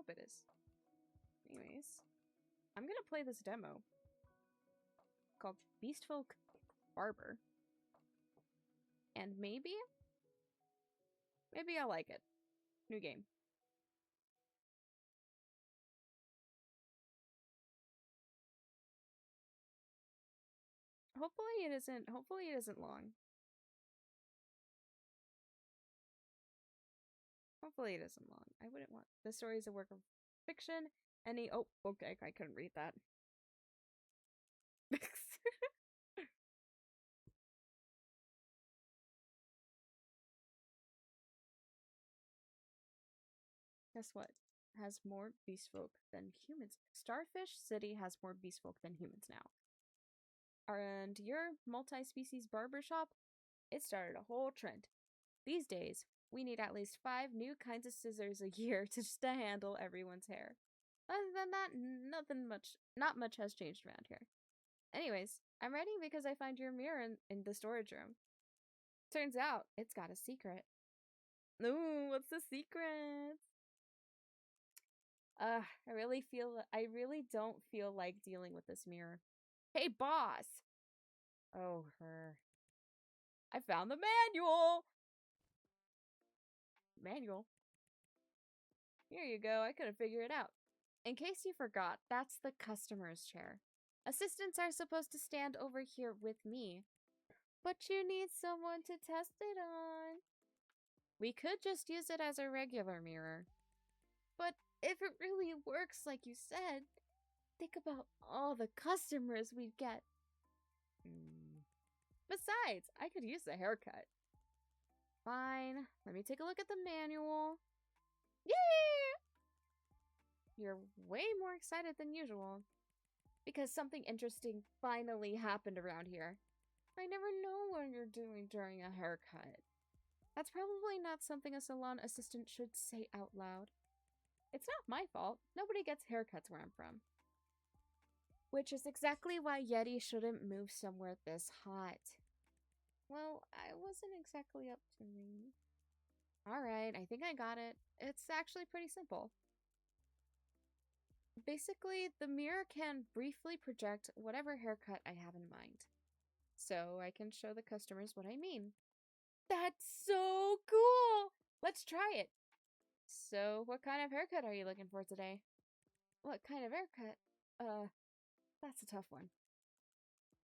hope it is. Anyways, I'm gonna play this demo called Beastfolk Barber. And maybe I'll like it. New game. Hopefully it isn't long. Hopefully it isn't long. I wouldn't want this story is a work of fiction. Oh, okay, I couldn't read that. Guess what? Has more beast folk than humans. Starfish City has more beast folk than humans now. And your multi-species barbershop, it started a whole trend. These days, we need at least 5 new kinds of scissors a year to just to handle everyone's hair. Other than that, not much has changed around here. Anyways, I'm writing because I find your mirror in the storage room. Turns out, it's got a secret. Ooh, what's the secret? I really don't feel like dealing with this mirror. Hey, boss! Oh, her. I found the manual! Manual? Here you go, I couldn't figure it out. In case you forgot, that's the customer's chair. Assistants are supposed to stand over here with me. But you need someone to test it on. We could just use it as a regular mirror. But if it really works like you said, think about all the customers we'd get. Besides, I could use the haircut. Fine, let me take a look at the manual. Yay! You're way more excited than usual. Because something interesting finally happened around here. I never know what you're doing during a haircut. That's probably not something a salon assistant should say out loud. It's not my fault. Nobody gets haircuts where I'm from. Which is exactly why Yeti shouldn't move somewhere this hot. Well, I wasn't exactly up to me. Alright, I think I got it. It's actually pretty simple. Basically, the mirror can briefly project whatever haircut I have in mind. So I can show the customers what I mean. That's so cool! Let's try it! So, what kind of haircut are you looking for today? What kind of haircut? That's a tough one.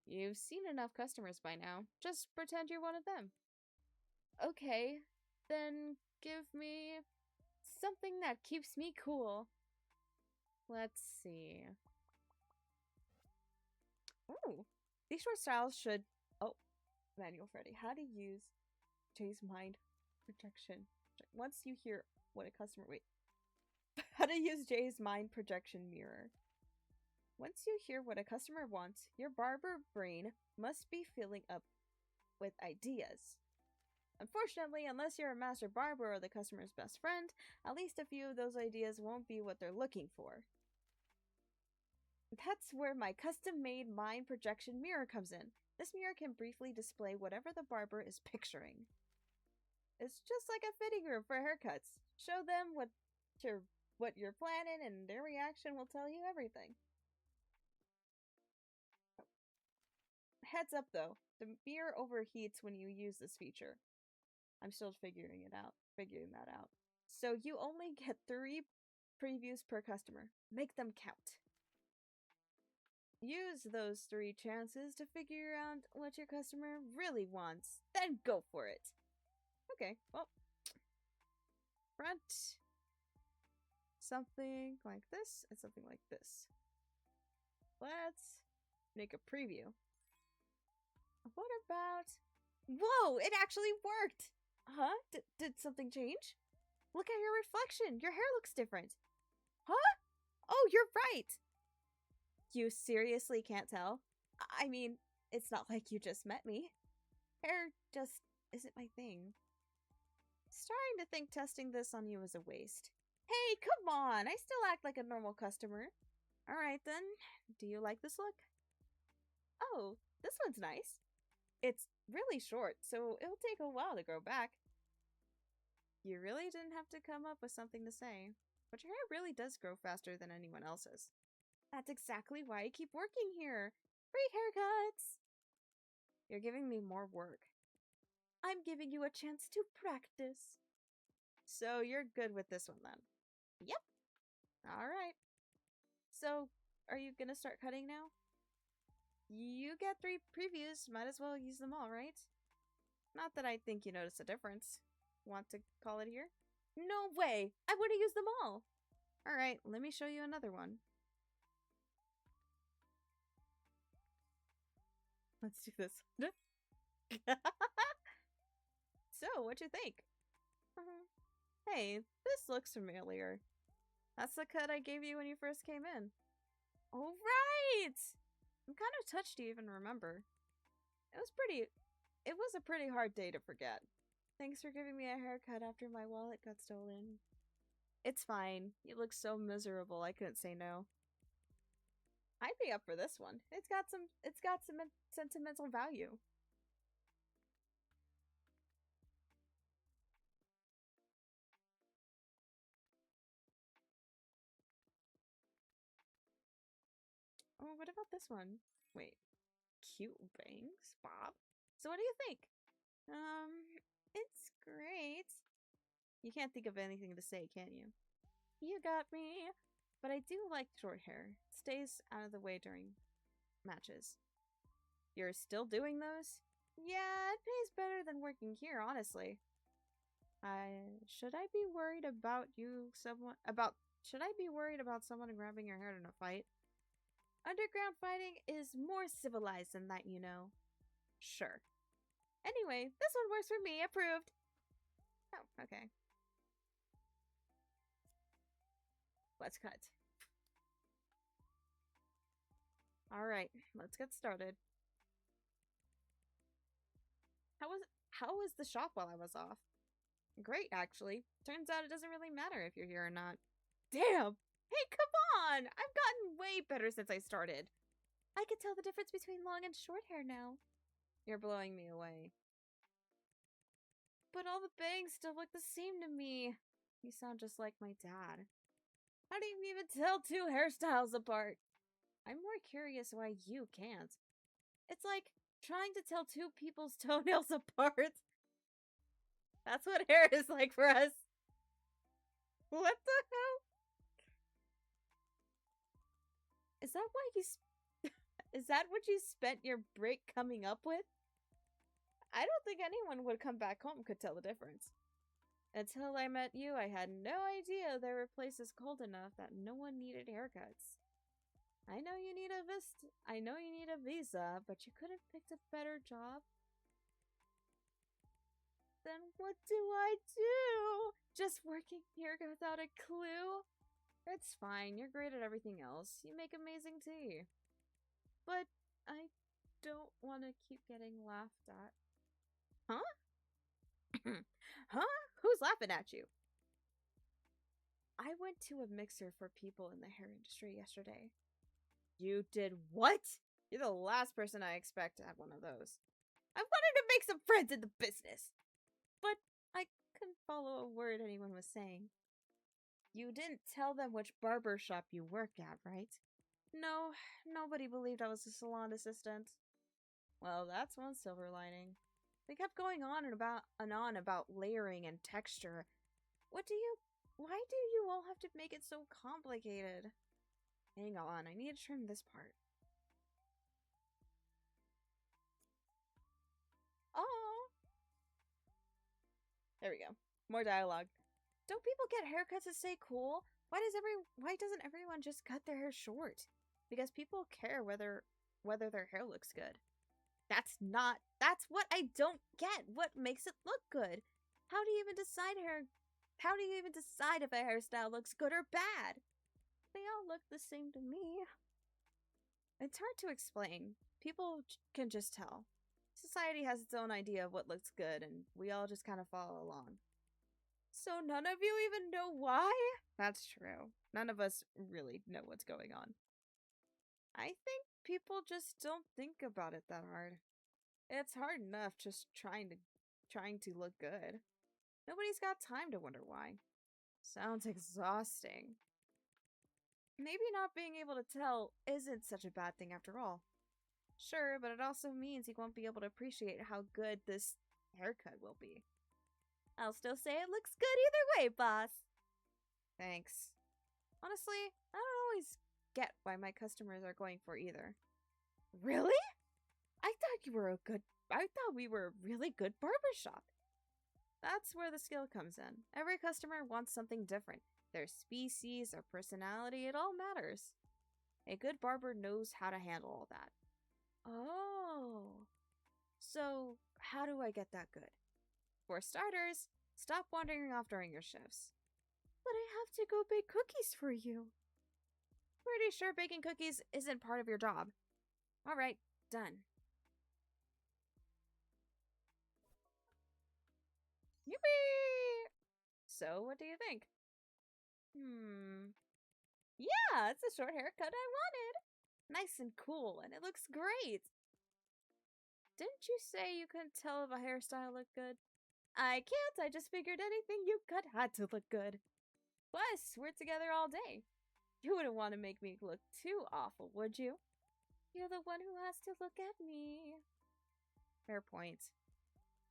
You've seen enough customers by now. Just pretend you're one of them. Okay, then give me something that keeps me cool. Let's see. Ooh, these short styles should... Oh, Manual Freddy. How to use Jay's mind projection. Once you hear what a customer... Wait. How to use Jay's mind projection mirror. Once you hear what a customer wants, your barber brain must be filling up with ideas. Unfortunately, unless you're a master barber or the customer's best friend, at least a few of those ideas won't be what they're looking for. That's where my custom-made mind projection mirror comes in. This mirror can briefly display whatever the barber is picturing. It's just like a fitting room for haircuts. Show them what you're planning, and their reaction will tell you everything. Heads up though, the mirror overheats when you use this feature. I'm still figuring that out. So you only get 3 previews per customer. Make them count. Use those 3 chances to figure out what your customer really wants. Then go for it. Okay, well. Front. Something like this and something like this. Let's make a preview. What about... Whoa! It actually worked! Huh? Did something change? Look at your reflection! Your hair looks different! Huh? Oh, you're right! You seriously can't tell? I mean, it's not like you just met me. Hair just isn't my thing. Starting to think testing this on you is a waste. Hey, come on! I still act like a normal customer. Alright then, do you like this look? Oh, this one's nice. It's really short, so it'll take a while to grow back. You really didn't have to come up with something to say. but your hair really does grow faster than anyone else's. That's exactly why I keep working here. Free haircuts! You're giving me more work. I'm giving you a chance to practice. So you're good with this one then? Yep. Alright. So, are you gonna start cutting now? You get 3 previews, might as well use them all, right? Not that I think you notice a difference. Want to call it here? No way! I would have used them all! Alright, let me show you another one. Let's do this. So, what'd you think? Hey, this looks familiar. That's the cut I gave you when you first came in. Oh, right! I'm kind of touched to even remember. It was a pretty hard day to forget. Thanks for giving me a haircut after my wallet got stolen. It's fine. You look so miserable, I couldn't say no. I'd be up for this one. It's got some sentimental value. Oh, what about this one? Wait. Cute bangs? Bob? So what do you think? It's great. You can't think of anything to say, can you? You got me. But I do like short hair. It stays out of the way during matches. You're still doing those? Yeah, it pays better than working here, honestly. Should I be worried about should I be worried about someone grabbing your hair in a fight? Underground fighting is more civilized than that, you know. Sure. Anyway, this one works for me. Approved. Oh, okay. Let's cut. Alright, let's get started. How was the shop while I was off? Great, actually. Turns out it doesn't really matter if you're here or not. Damn! Hey, come on! I've gotten way better since I started. I can tell the difference between long and short hair now. You're blowing me away. But all the bangs still look the same to me. You sound just like my dad. How do you even tell 2 hairstyles apart? I'm more curious why you can't. It's like trying to tell 2 people's toenails apart. That's what hair is like for us. What the hell? Is that why you is that what you spent your break coming up with? I don't think anyone would come back home could tell the difference. Until I met you, I had no idea there were places cold enough that no one needed haircuts. I know you need a visa, but you could have picked a better job. Then what do I do? Just working here without a clue? It's fine, you're great at everything else. You make amazing tea. But I don't want to keep getting laughed at. Huh? Huh? Who's laughing at you? I went to a mixer for people in the hair industry yesterday. You did what? You're the last person I expect to have one of those. I wanted to make some friends in the business. But I couldn't follow a word anyone was saying. You didn't tell them which barber shop you work at, right? No, nobody believed I was a salon assistant. Well, that's one silver lining. They kept going on and on about layering and texture. Why do you all have to make it so complicated? Hang on, I need to trim this part. Oh! There we go. More dialogue. Don't people get haircuts to stay cool? Why doesn't everyone just cut their hair short? Because people care whether their hair looks good. That's what I don't get. What makes it look good? How do you even decide if a hairstyle looks good or bad? They all look the same to me. It's hard to explain. People can just tell. Society has its own idea of what looks good, and we all just kind of follow along. So none of you even know why? That's true. None of us really know what's going on. I think people just don't think about it that hard. It's hard enough just trying to look good. Nobody's got time to wonder why. Sounds exhausting. Maybe not being able to tell isn't such a bad thing after all. Sure, but it also means he won't be able to appreciate how good this haircut will be. I'll still say it looks good either way, boss. Thanks. Honestly, I don't always get why my customers are going for either. Really? I thought we were a really good barbershop. That's where the skill comes in. Every customer wants something different. Their species, their personality, it all matters. A good barber knows how to handle all that. Oh. So, how do I get that good? For starters, stop wandering off during your shifts. But I have to go bake cookies for you. Pretty sure baking cookies isn't part of your job. Alright, done. Yippee! So, what do you think? Yeah, it's a short haircut I wanted. Nice and cool, and it looks great. Didn't you say you couldn't tell if a hairstyle looked good? I can't, I just figured anything you cut had to look good. Plus, we're together all day. You wouldn't want to make me look too awful, would you? You're the one who has to look at me. Fair point.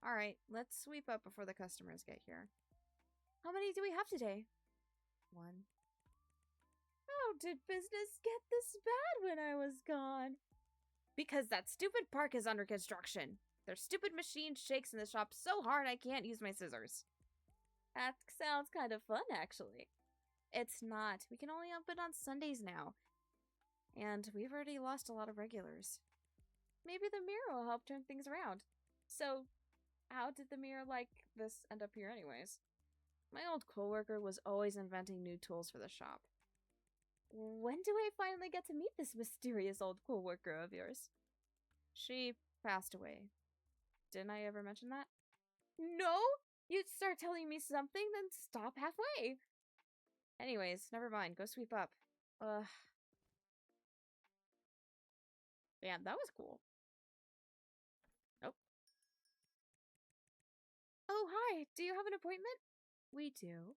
Alright, let's sweep up before the customers get here. How many do we have today? 1. How did business get this bad when I was gone? Because that stupid park is under construction. Their stupid machine shakes in the shop so hard I can't use my scissors. That sounds kind of fun, actually. It's not. We can only open on Sundays now. And we've already lost a lot of regulars. Maybe the mirror will help turn things around. So, how did the mirror like this end up here anyways? My old coworker was always inventing new tools for the shop. When do I finally get to meet this mysterious old coworker of yours? She passed away. Didn't I ever mention that? No? You'd start telling me something, then stop halfway. Anyways, never mind. Go sweep up. Damn, that was cool. Nope. Oh, hi. Do you have an appointment? We do.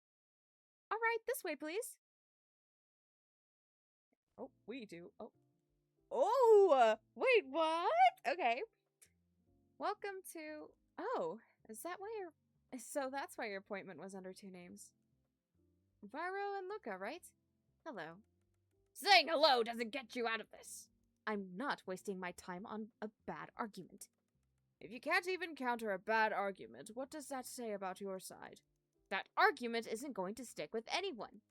All right, this way, please. Oh, we do. Oh, wait, what? Okay. Welcome to... Oh, is that why So that's why your appointment was under 2 names. Varo and Luca, right? Hello. Saying hello doesn't get you out of this. I'm not wasting my time on a bad argument. If you can't even counter a bad argument, what does that say about your side? That argument isn't going to stick with anyone.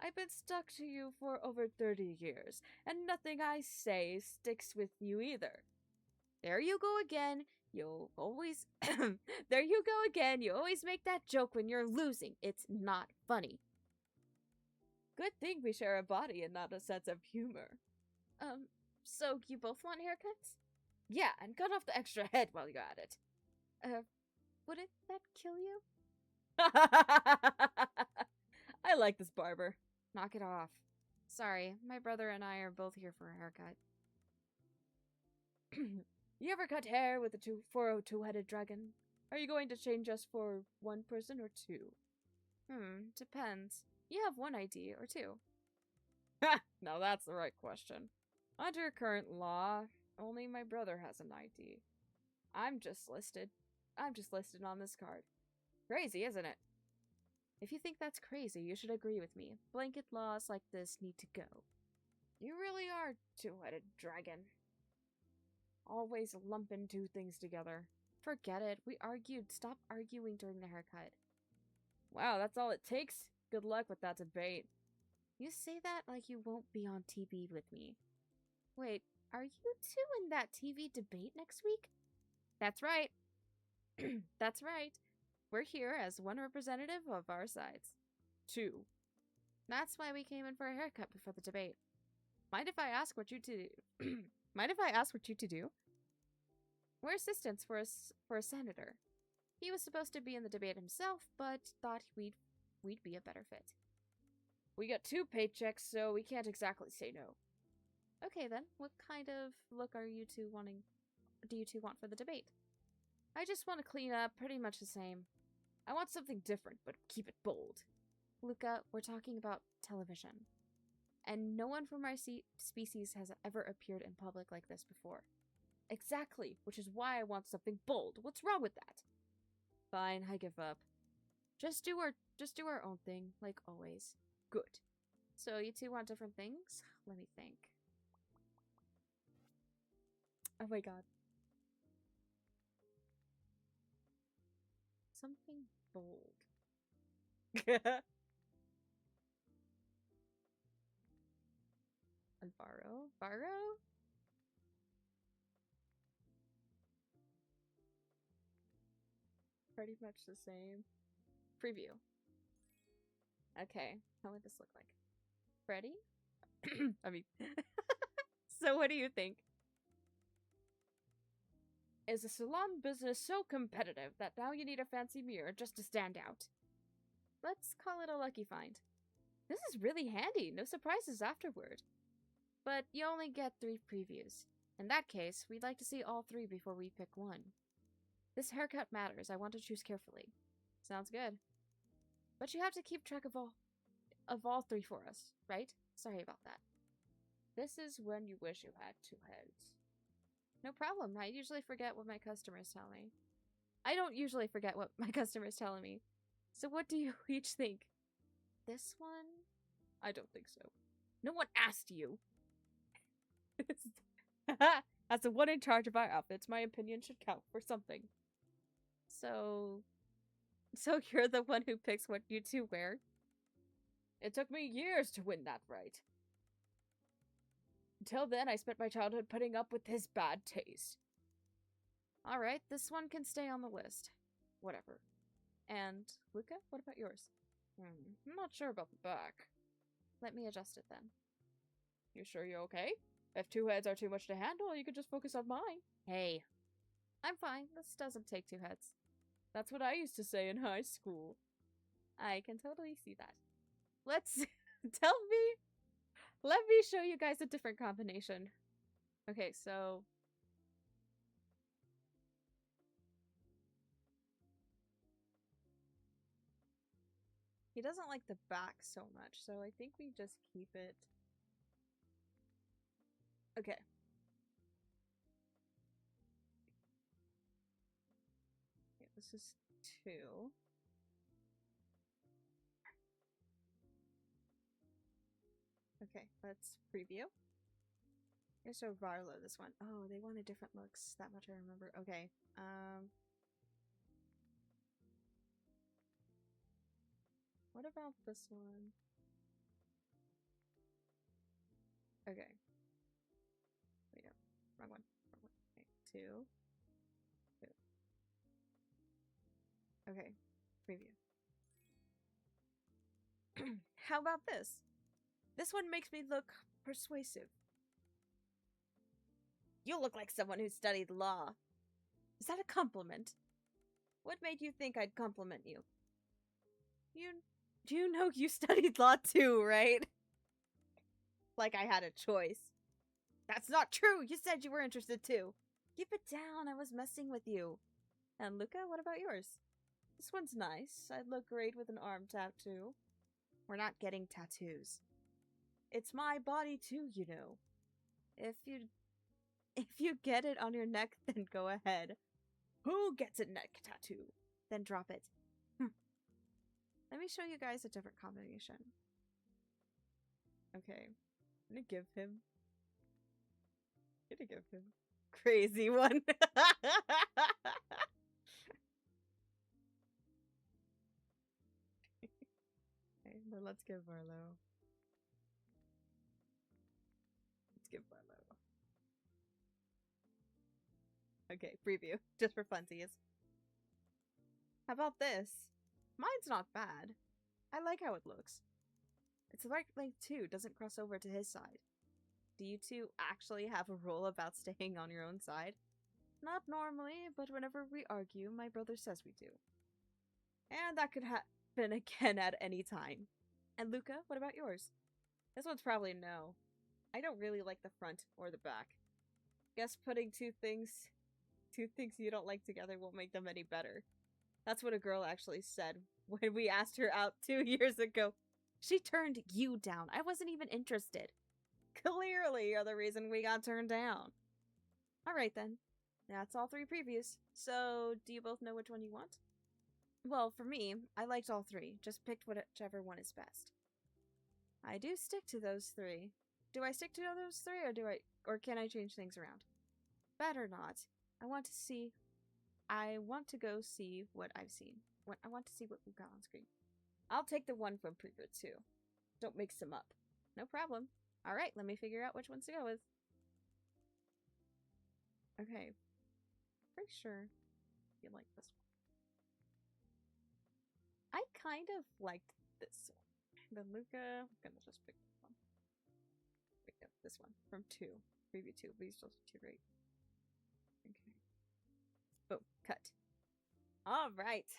I've been stuck to you for over 30 years, and nothing I say sticks with you either. There you go again. You'll always... There you go again. You always make that joke when you're losing. It's not funny. Good thing we share a body and not a sense of humor. So you both want haircuts? Yeah, and cut off the extra head while you're at it. Wouldn't that kill you? I like this barber. Knock it off. Sorry, my brother and I are both here for a haircut. You ever cut hair with a 2-headed dragon? Are you going to change us for 1 person or 2? Depends. You have 1 ID or 2. Ha! Now that's the right question. Under current law, only my brother has an ID. I'm just listed on this card. Crazy, isn't it? If you think that's crazy, you should agree with me. Blanket laws like this need to go. You really are 2-headed dragon. Always lumping 2 things together. Forget it. We argued. Stop arguing during the haircut. Wow, that's all it takes? Good luck with that debate. You say that like you won't be on TV with me. Wait, are you 2 in that TV debate next week? That's right. That's right. We're here as 1 representative of our sides. 2. That's why we came in for a haircut before the debate. Mind if I ask what you to do? Mind if I ask what you to do? We're assistants for a senator. He was supposed to be in the debate himself, but thought we'd be a better fit. We got 2 paychecks, so we can't exactly say no. Okay then, what kind of look do you 2 want for the debate? I just want to clean up, pretty much the same. I want something different, but keep it bold. Luca, we're talking about television. And no one from our species has ever appeared in public like this before. Exactly, which is why I want something bold. What's wrong with that? Fine, I give up. Just do our own thing, like always. Good. So you two want different things? Let me think. Oh my god. Something bold. Alvaro? Varo? Pretty much the same. Preview. Okay, how would this look like? Freddy? I mean, so what do you think? Is the salon business so competitive that now you need a fancy mirror just to stand out? Let's call it a lucky find. This is really handy, no surprises afterward. But you only get 3 previews. In that case, we'd like to see all 3 before we pick one. This haircut matters, I want to choose carefully. Sounds good. But you have to keep track of all 3 for us, right? Sorry about that. This is when you wish you had 2 heads. No problem, I usually forget what my customers tell me. I don't usually forget what my customers tell me. So what do you each think? This one? I don't think so. No one asked you. As the one in charge of our outfits, my opinion should count for something. So you're the one who picks what you two wear? It took me years to win that right. Until then, I spent my childhood putting up with his bad taste. Alright, this one can stay on the list. Whatever. And, Luca, what about yours? I'm not sure about the back. Let me adjust it then. You sure you're okay? If 2 heads are too much to handle, you could just focus on mine. Hey. I'm fine. This doesn't take 2 heads. That's what I used to say in high school. I can totally see that. Let's... Let me show you guys a different combination. Okay, so... He doesn't like the back so much, so I think we just keep it... Okay. Okay, this is 2. Okay, let's preview. Here's show Varlo this one. Oh, they wanted different looks. That much I remember. Okay. What about this one? Okay. Wait, no. Wrong one. Wrong one. Okay, 2. 2. Okay. Preview. How about this? This one makes me look persuasive. You look like someone who studied law. Is that a compliment? What made you think I'd compliment you? You know you studied law too, right? Like I had a choice. That's not true! You said you were interested too. Keep it down, I was messing with you. And Luca, what about yours? This one's nice. I'd look great with an arm tattoo. We're not getting tattoos. It's my body too, you know. If you get it on your neck, then go ahead. Who gets a neck tattoo? Then drop it. Let me show you guys a different combination. Okay. I'm gonna give him crazy one. Okay, then let's give Varlo. Okay, preview. Just for funsies. How about this? Mine's not bad. I like how it looks. It's the right length too, doesn't cross over to his side. Do you two actually have a rule about staying on your own side? Not normally, but whenever we argue, my brother says we do. And that could happen again at any time. And Luca, what about yours? This one's probably no. I don't really like the front or the back. Guess putting two things you don't like together won't make them any better. That's what a girl actually said when we asked her out 2 years ago. She turned you down. I wasn't even interested. Clearly, you're the reason we got turned down. Alright then. That's all 3 previews. So, do you both know which one you want? Well, for me, I liked all 3. Just picked whichever one is best. I do stick to those 3. Do I stick to those 3 or can I change things around? Better not. I want to go see what I've seen. I want to see what we've got on screen. I'll take the one from preview 2. Don't mix them up. No problem. Alright, let me figure out which ones to go with. Okay. Pretty sure you like this one. I kind of liked this one. The Luca, I'm gonna just pick this one. Pick up this one from 2. Preview 2. These are 2 great. Okay. Boom. Cut. Alright.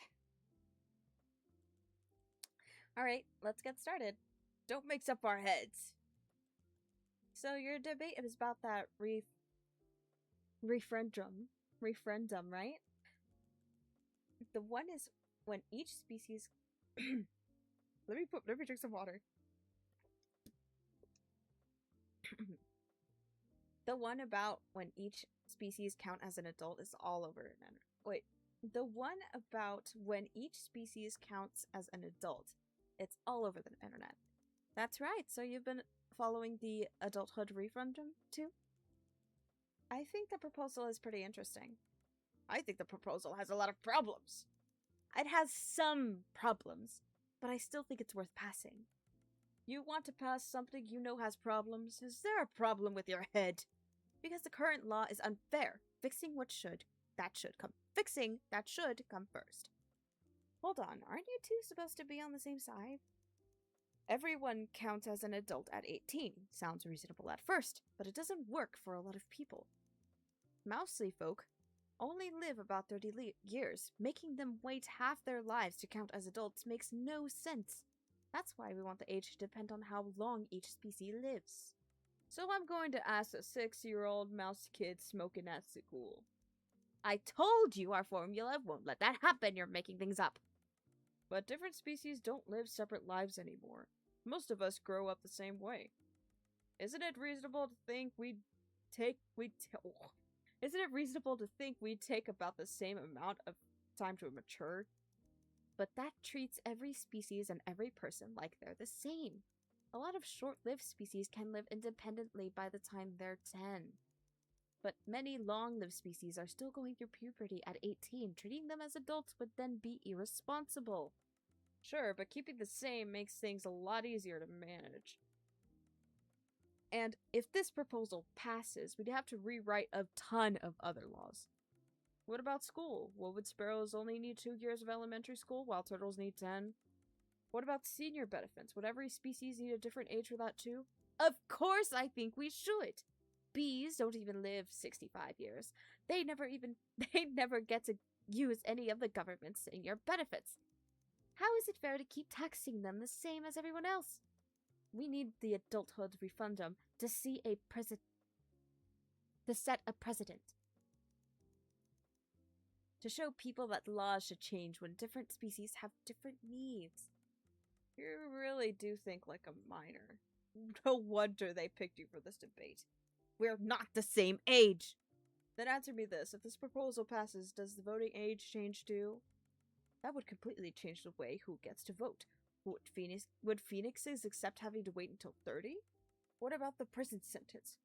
Alright, let's get started. Don't mix up our heads. So your debate is about that referendum, right? The one is when each species let me drink some water. The one about when each species count as an adult is all over the internet. Wait, the one about when each species counts as an adult, it's all over the internet. That's right, so you've been following the adulthood referendum too? I think the proposal is pretty interesting. I think the proposal has a lot of problems. It has some problems, but I still think it's worth passing. You want to pass something you know has problems? Is there a problem with your head? Because the current law is unfair. Fixing that should come first. Hold on, aren't you two supposed to be on the same side? Everyone counts as an adult at 18. Sounds reasonable at first, but it doesn't work for a lot of people. Mousely folk only live about 30 years. Making them wait half their lives to count as adults makes no sense. That's why we want the age to depend on how long each species lives. So I'm going to ask a 6-year-old mouse kid smoking at school. I told you our formula won't let that happen. You're making things up. But different species don't live separate lives anymore. Most of us grow up the same way. Isn't it reasonable to think we'd take about the same amount of time to mature? But that treats every species and every person like they're the same. A lot of short-lived species can live independently by the time they're 10. But many long-lived species are still going through puberty at 18. Treating them as adults would then be irresponsible. Sure, but keeping the same makes things a lot easier to manage. And if this proposal passes, we'd have to rewrite a ton of other laws. What about school? Well, would sparrows only need 2 years of elementary school, while turtles need 10? What about senior benefits? Would every species need a different age for that too? Of course I think we should! Bees don't even live 65 years. They never get to use any of the government's senior benefits. How is it fair to keep taxing them the same as everyone else? We need the adulthood referendum to set a precedent. To show people that laws should change when different species have different needs. You really do think like a minor. No wonder they picked you for this debate. We're not the same age! Then answer me this, if this proposal passes, does the voting age change too? That would completely change the way who gets to vote. Would phoenixes accept having to wait until 30? What about the prison sentence?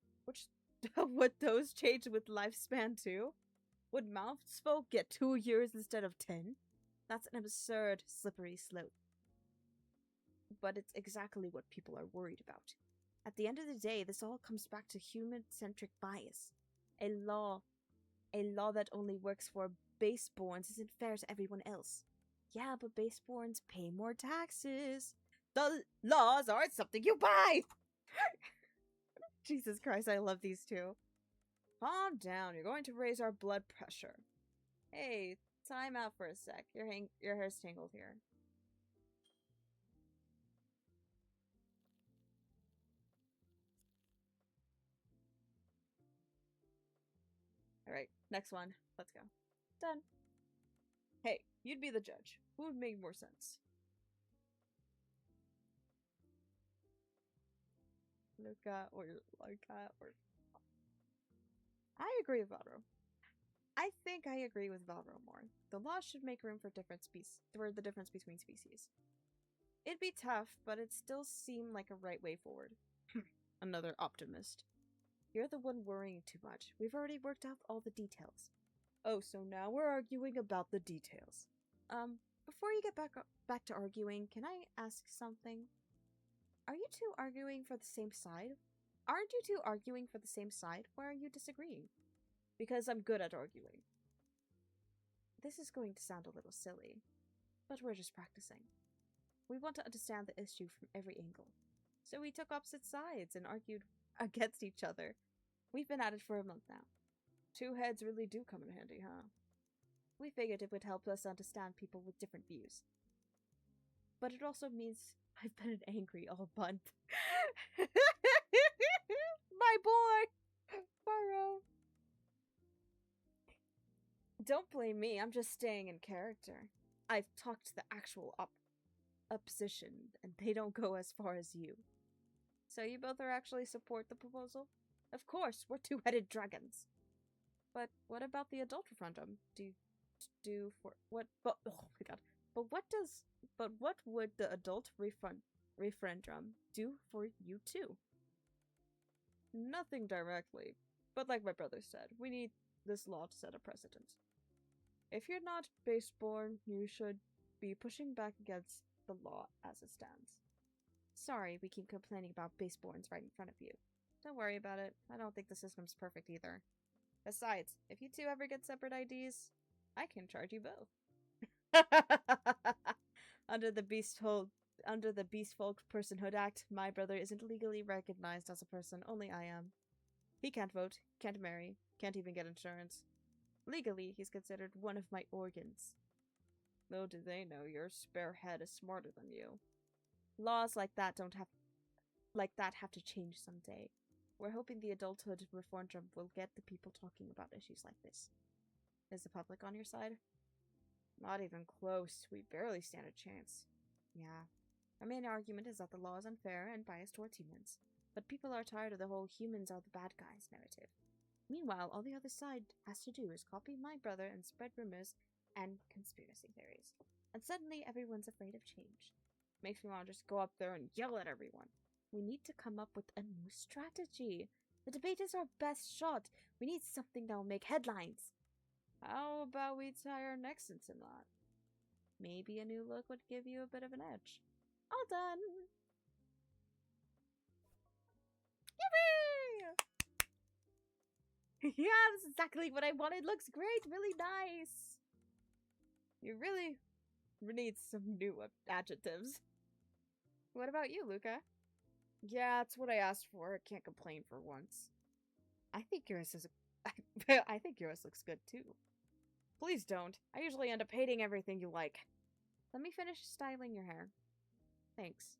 Would those change with lifespan too? Would mouse folk get 2 years instead of 10? That's an absurd, slippery slope. But it's exactly what people are worried about. At the end of the day, this all comes back to human-centric bias. A law that only works for baseborns isn't fair to everyone else. Yeah, but baseborns pay more taxes. The laws aren't something you buy! Jesus Christ, I love these two. Calm down, you're going to raise our blood pressure. Hey, time out for a sec. Your hair's tangled here. Alright, next one. Let's go. Done. Hey, You'd be the judge. Who would make more sense? Luca or Luca or... I agree with Valro. I think I agree with Valro more. The law should make room for the difference between species. It'd be tough, but it still seemed like a right way forward. Another optimist. You're the one worrying too much. We've already worked out all the details. Oh, so now we're arguing about the details. Before you get back to arguing, can I ask something? Are you two arguing for the same side? Aren't you two arguing for the same side? Why are you disagreeing? Because I'm good at arguing. This is going to sound a little silly, but we're just practicing. We want to understand the issue from every angle. So we took opposite sides and argued against each other. We've been at it for a month now. Two heads really do come in handy, huh? We figured it would help us understand people with different views. But it also means I've been angry all month. My boy! Burrow. Don't blame me, I'm just staying in character. I've talked to the actual opposition, and they don't go as far as you. So you both are actually support the proposal? Of course, we're two-headed dragons. But what about the adult referendum? But what would the adult referendum do for you too? Nothing directly, but like my brother said, we need this law to set a precedent. If you're not baseborn, you should be pushing back against the law as it stands. Sorry, we keep complaining about baseborns right in front of you. Don't worry about it. I don't think the system's perfect either. Besides, if you two ever get separate IDs, I can charge you both. Under the Beastfolk Personhood Act, my brother isn't legally recognized as a person, only I am. He can't vote, can't marry, can't even get insurance. Legally, he's considered one of my organs. Little do they know your spare head is smarter than you. Laws like that have to change someday. We're hoping the adulthood referendum will get the people talking about issues like this. Is the public on your side? Not even close. We barely stand a chance. Yeah. Our main argument is that the law is unfair and biased towards humans. But people are tired of the whole humans are the bad guys narrative. Meanwhile, all the other side has to do is copy my brother and spread rumors and conspiracy theories. And suddenly everyone's afraid of change. Makes me want to just go up there and yell at everyone. We need to come up with a new strategy. The debate is our best shot. We need something that will make headlines. How about we tie our necks into that? Maybe a new look would give you a bit of an edge. All done! Yippee! Yeah, that's exactly what I wanted. Looks great, really nice. You really need some new adjectives. What about you, Luca? Yeah, it's what I asked for. I can't complain for once. I think yours looks good too. Please don't. I usually end up hating everything you like. Let me finish styling your hair. Thanks.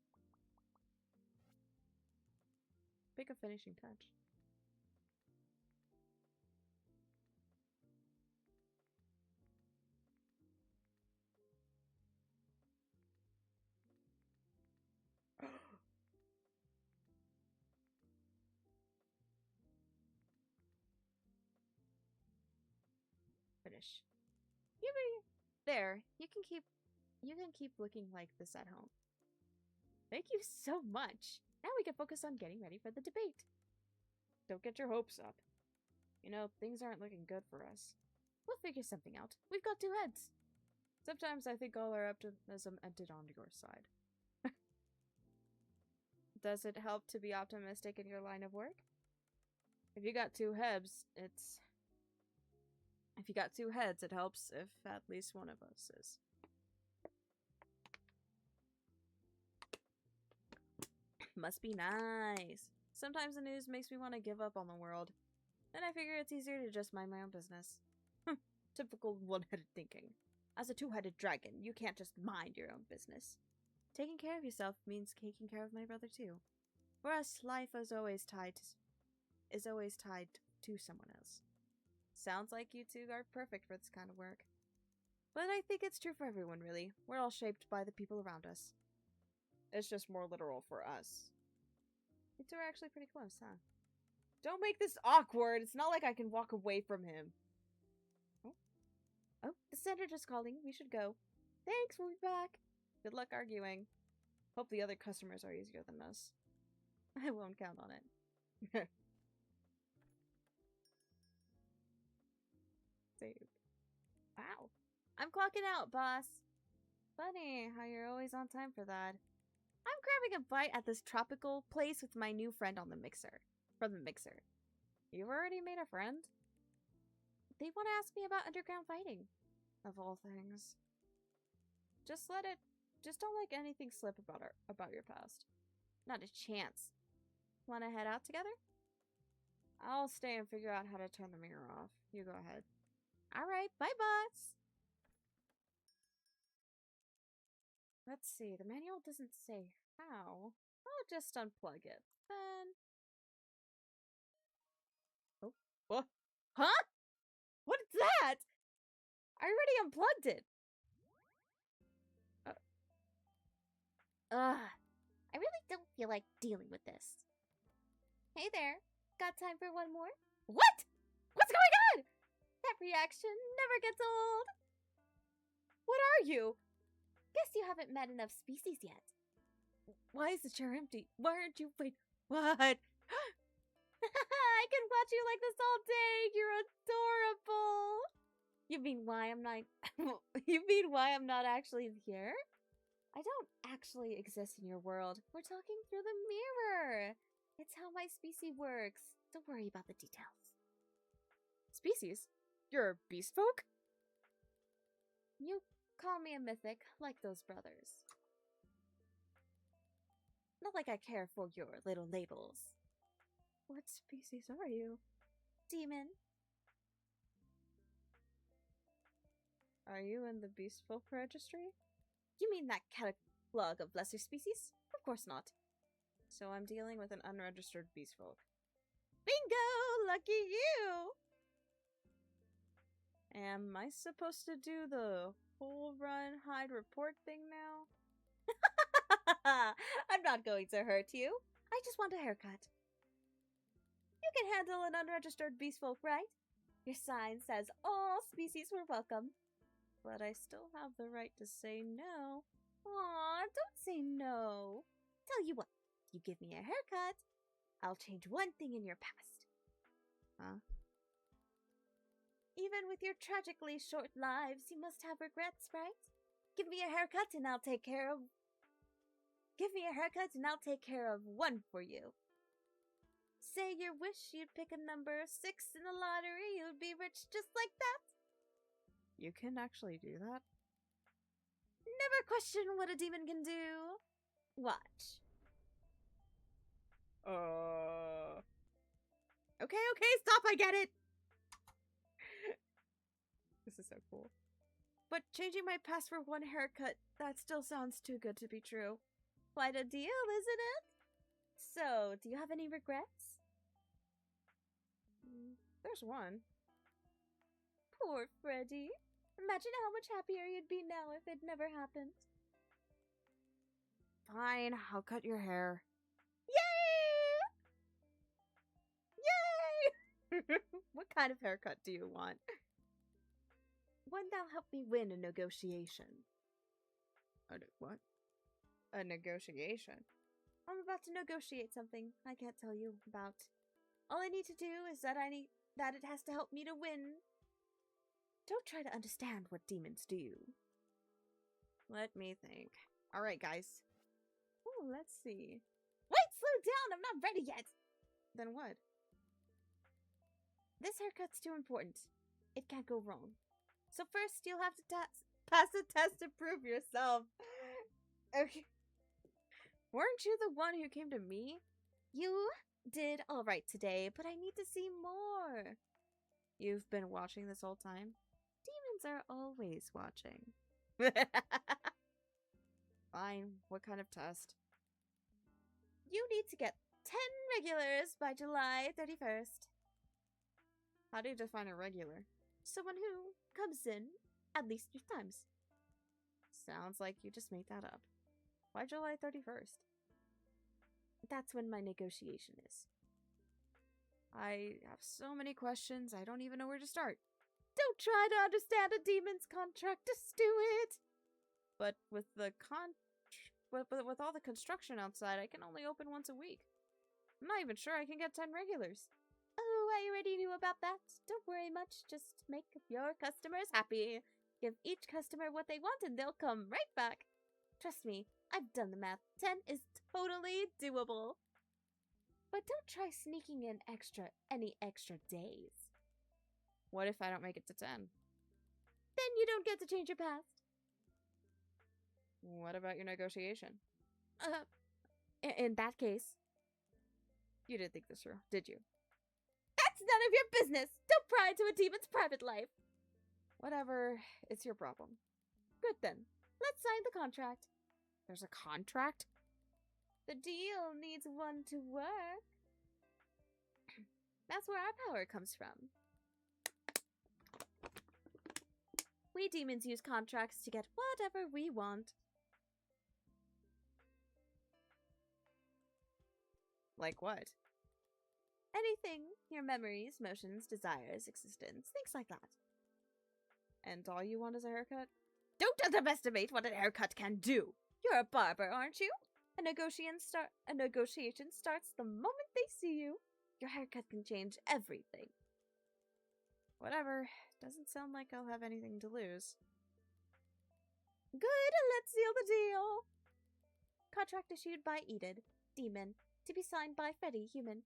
Pick a finishing touch. Finish. There, you can keep looking like this at home. Thank you so much. Now we can focus on getting ready for the debate. Don't get your hopes up. You know, things aren't looking good for us. We'll figure something out. We've got two heads. Sometimes I think all our optimism ended on your side. Does it help to be optimistic in your line of work? If you got two heads, it helps if at least one of us is. Must be nice. Sometimes the news makes me want to give up on the world. Then I figure it's easier to just mind my own business. Typical one-headed thinking. As a two-headed dragon, you can't just mind your own business. Taking care of yourself means taking care of my brother too. For us, life is always tied to someone else. Sounds like you two are perfect for this kind of work. But I think it's true for everyone, really. We're all shaped by the people around us. It's just more literal for us. You two are actually pretty close, huh? Don't make this awkward. It's not like I can walk away from him. Oh, the senator's calling. We should go. Thanks, we'll be back. Good luck arguing. Hope the other customers are easier than us. I won't count on it. Save. Wow. I'm clocking out, boss. Funny how you're always on time for that. I'm grabbing a bite at this tropical place with my new friend on the mixer. From the mixer. You've already made a friend? They want to ask me about underground fighting. Of all things. Just don't let anything slip about your past. Not a chance. Want to head out together? I'll stay and figure out how to turn the mirror off. You go ahead. Alright, bye boss! Let's see, the manual doesn't say how. I'll just unplug it. Then... Oh. What? Huh? What is that? I already unplugged it! I really don't feel like dealing with this. Hey there, got time for one more? What? What's going on? That reaction never gets old. What are you? Guess you haven't met enough species yet. Why is the chair empty? Why aren't you? Wait, what? I can watch you like this all day. You're adorable. You mean why I'm not? You mean why I'm not actually here? I don't actually exist in your world. We're talking through the mirror. It's how my species works. Don't worry about the details. Species? You're a beastfolk? You call me a mythic, like those brothers. Not like I care for your little labels. What species are you? Demon. Are you in the Beastfolk registry? You mean that catalog of lesser species? Of course not. So I'm dealing with an unregistered beastfolk. Bingo! Lucky you! Am I supposed to do the whole run hide report thing now? I'm not going to hurt you. I just want a haircut. You can handle an unregistered beastfolk, right? Your sign says all species were welcome. But I still have the right to say no. Aw, don't say no. Tell you what, if you give me a haircut, I'll change one thing in your past. Huh? Even with your tragically short lives, you must have regrets, right? Give me a haircut and I'll take care of... Give me a haircut and I'll take care of one for you. Say your wish, you'd pick a number 6 in the lottery, you'd be rich just like that. You can actually do that? Never question what a demon can do. Watch. Okay, stop, I get it! This is so cool. But changing my past for one haircut, that still sounds too good to be true. Quite a deal, isn't it? So, do you have any regrets? There's one. Poor Freddy. Imagine how much happier you'd be now if it never happened. Fine, I'll cut your hair. Yay! Yay! What kind of haircut do you want? One that'll help me win a negotiation. What? A negotiation? I'm about to negotiate something I can't tell you about. All I need to do is that it has to help me to win. Don't try to understand what demons do. Let me think. Alright, guys. Oh, let's see. Wait, slow down! I'm not ready yet! Then what? This haircut's too important. It can't go wrong. So first, you'll have to pass a test to prove yourself. Okay. Weren't you the one who came to me? You did alright today, but I need to see more. You've been watching this whole time? Demons are always watching. Fine. What kind of test? You need to get 10 regulars by July 31st. How do you define a regular? Someone who comes in, at least 3 times. Sounds like you just made that up. Why July 31st? That's when my negotiation is. I have so many questions, I don't even know where to start. Don't try to understand a demon's contract, just do it! But with with all the construction outside, I can only open once a week. I'm not even sure I can get 10 regulars. Oh, I already knew about that. Don't worry much, just make your customers happy. Give each customer what they want and they'll come right back. Trust me, I've done the math. 10 is totally doable. But don't try sneaking in any extra days. What if I don't make it to 10? Then you don't get to change your past. What about your negotiation? In that case, you didn't think this through, did you? That's none of your business! Don't pry into a demon's private life! Whatever, it's your problem. Good then, let's sign the contract. There's a contract? The deal needs one to work. That's where our power comes from. We demons use contracts to get whatever we want. Like what? Anything. Your memories, motions, desires, existence, things like that. And all you want is a haircut? Don't underestimate what a haircut can do! You're a barber, aren't you? A negotiation starts the moment they see you. Your haircut can change everything. Whatever. Doesn't sound like I'll have anything to lose. Good, let's seal the deal. Contract issued by Edith, Demon, to be signed by Freddy, Human.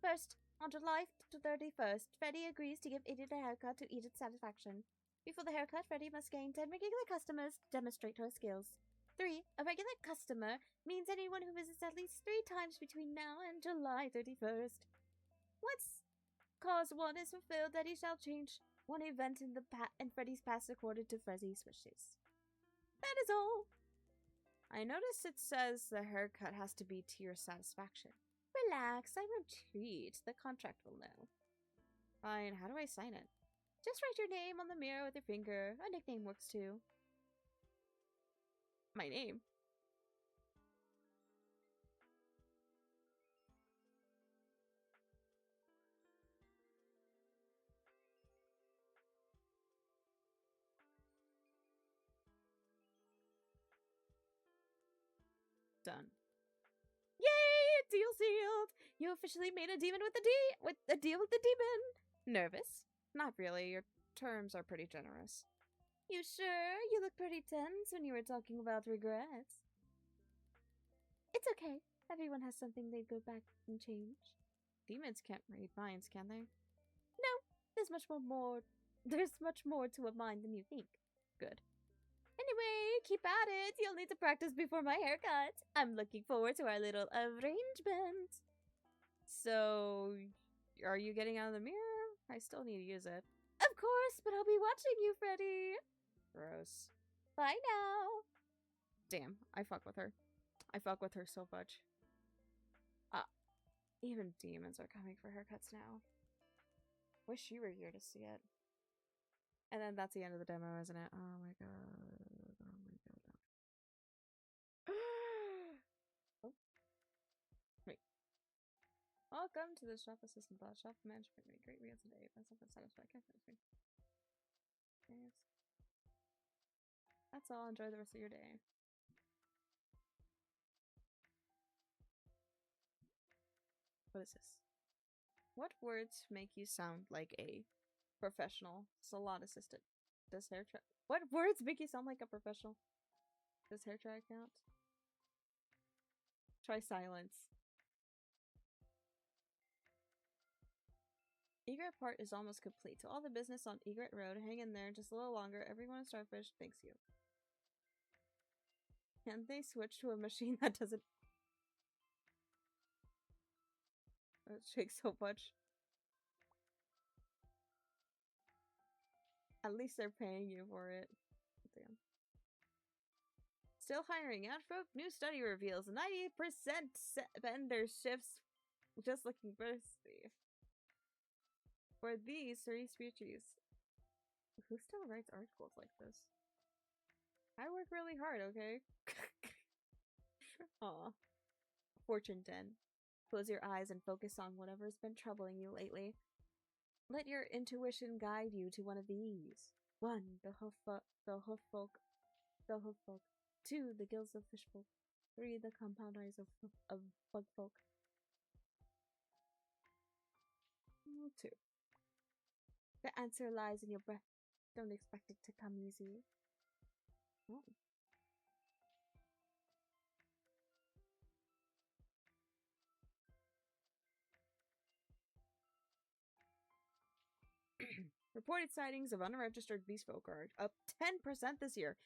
First, on July 31st, Freddy agrees to give Edith a haircut to Edith's satisfaction. Before the haircut, Freddy must gain 10 regular customers to demonstrate her skills. 3. A regular customer means anyone who visits at least 3 times between now and July 31st. Once cause 1 is fulfilled, Eddie shall change 1 event in Freddy's past according to Freddy's wishes. That is all. I notice it says the haircut has to be to your satisfaction. Relax, I won't cheat. The contract will know. Fine, how do I sign it? Just write your name on the mirror with your finger. A nickname works too. My name? Done. Yay! Deal sealed! You officially made a demon with a deal with the demon! Nervous? Not really. Your terms are pretty generous. You sure? You look pretty tense when you were talking about regrets. It's okay. Everyone has something they'd go back and change. Demons can't read minds, can they? No, there's much more to a mind than you think. Good. Anyway, keep at it. You'll need to practice before my haircut. I'm looking forward to our little arrangement. So, are you getting out of the mirror? I still need to use it. Of course, but I'll be watching you, Freddy. Gross. Bye now. Damn, I fuck with her. I fuck with her so much. Even demons are coming for haircuts now. Wish you were here to see it. And then that's the end of the demo, isn't it? Oh my god. Oh my god. Oh. Wait. Welcome to the shop assistant bot. Shop management made great meals today. That's something satisfying. Yes. That's all. Enjoy the rest of your day. What is this? What words make you sound like a professional salon assistant? Does hair try? What words make you sound like a professional? Does hair try count? Try silence. Egret part is almost complete. To all the business on Egret Road, hang in there just a little longer. Everyone at Starfish thanks you. Can they switch to a machine that doesn't... It shakes so much. At least they're paying you for it. Damn. Still hiring out, folk. New study reveals 90% vendor shifts just looking thirsty. For these 3 species. Who still writes articles like this? I work really hard, okay? Aw. Fortune Den. Close your eyes and focus on whatever's been troubling you lately. Let your intuition guide you to one of these. 1. The hoof folk. The hoof folk. 2. The gills of fish folk. 3. The compound eyes of bug folk. 2. The answer lies in your breath. Don't expect it to come easy. Oh. Reported sightings of unregistered beastfolk are up 10% this year.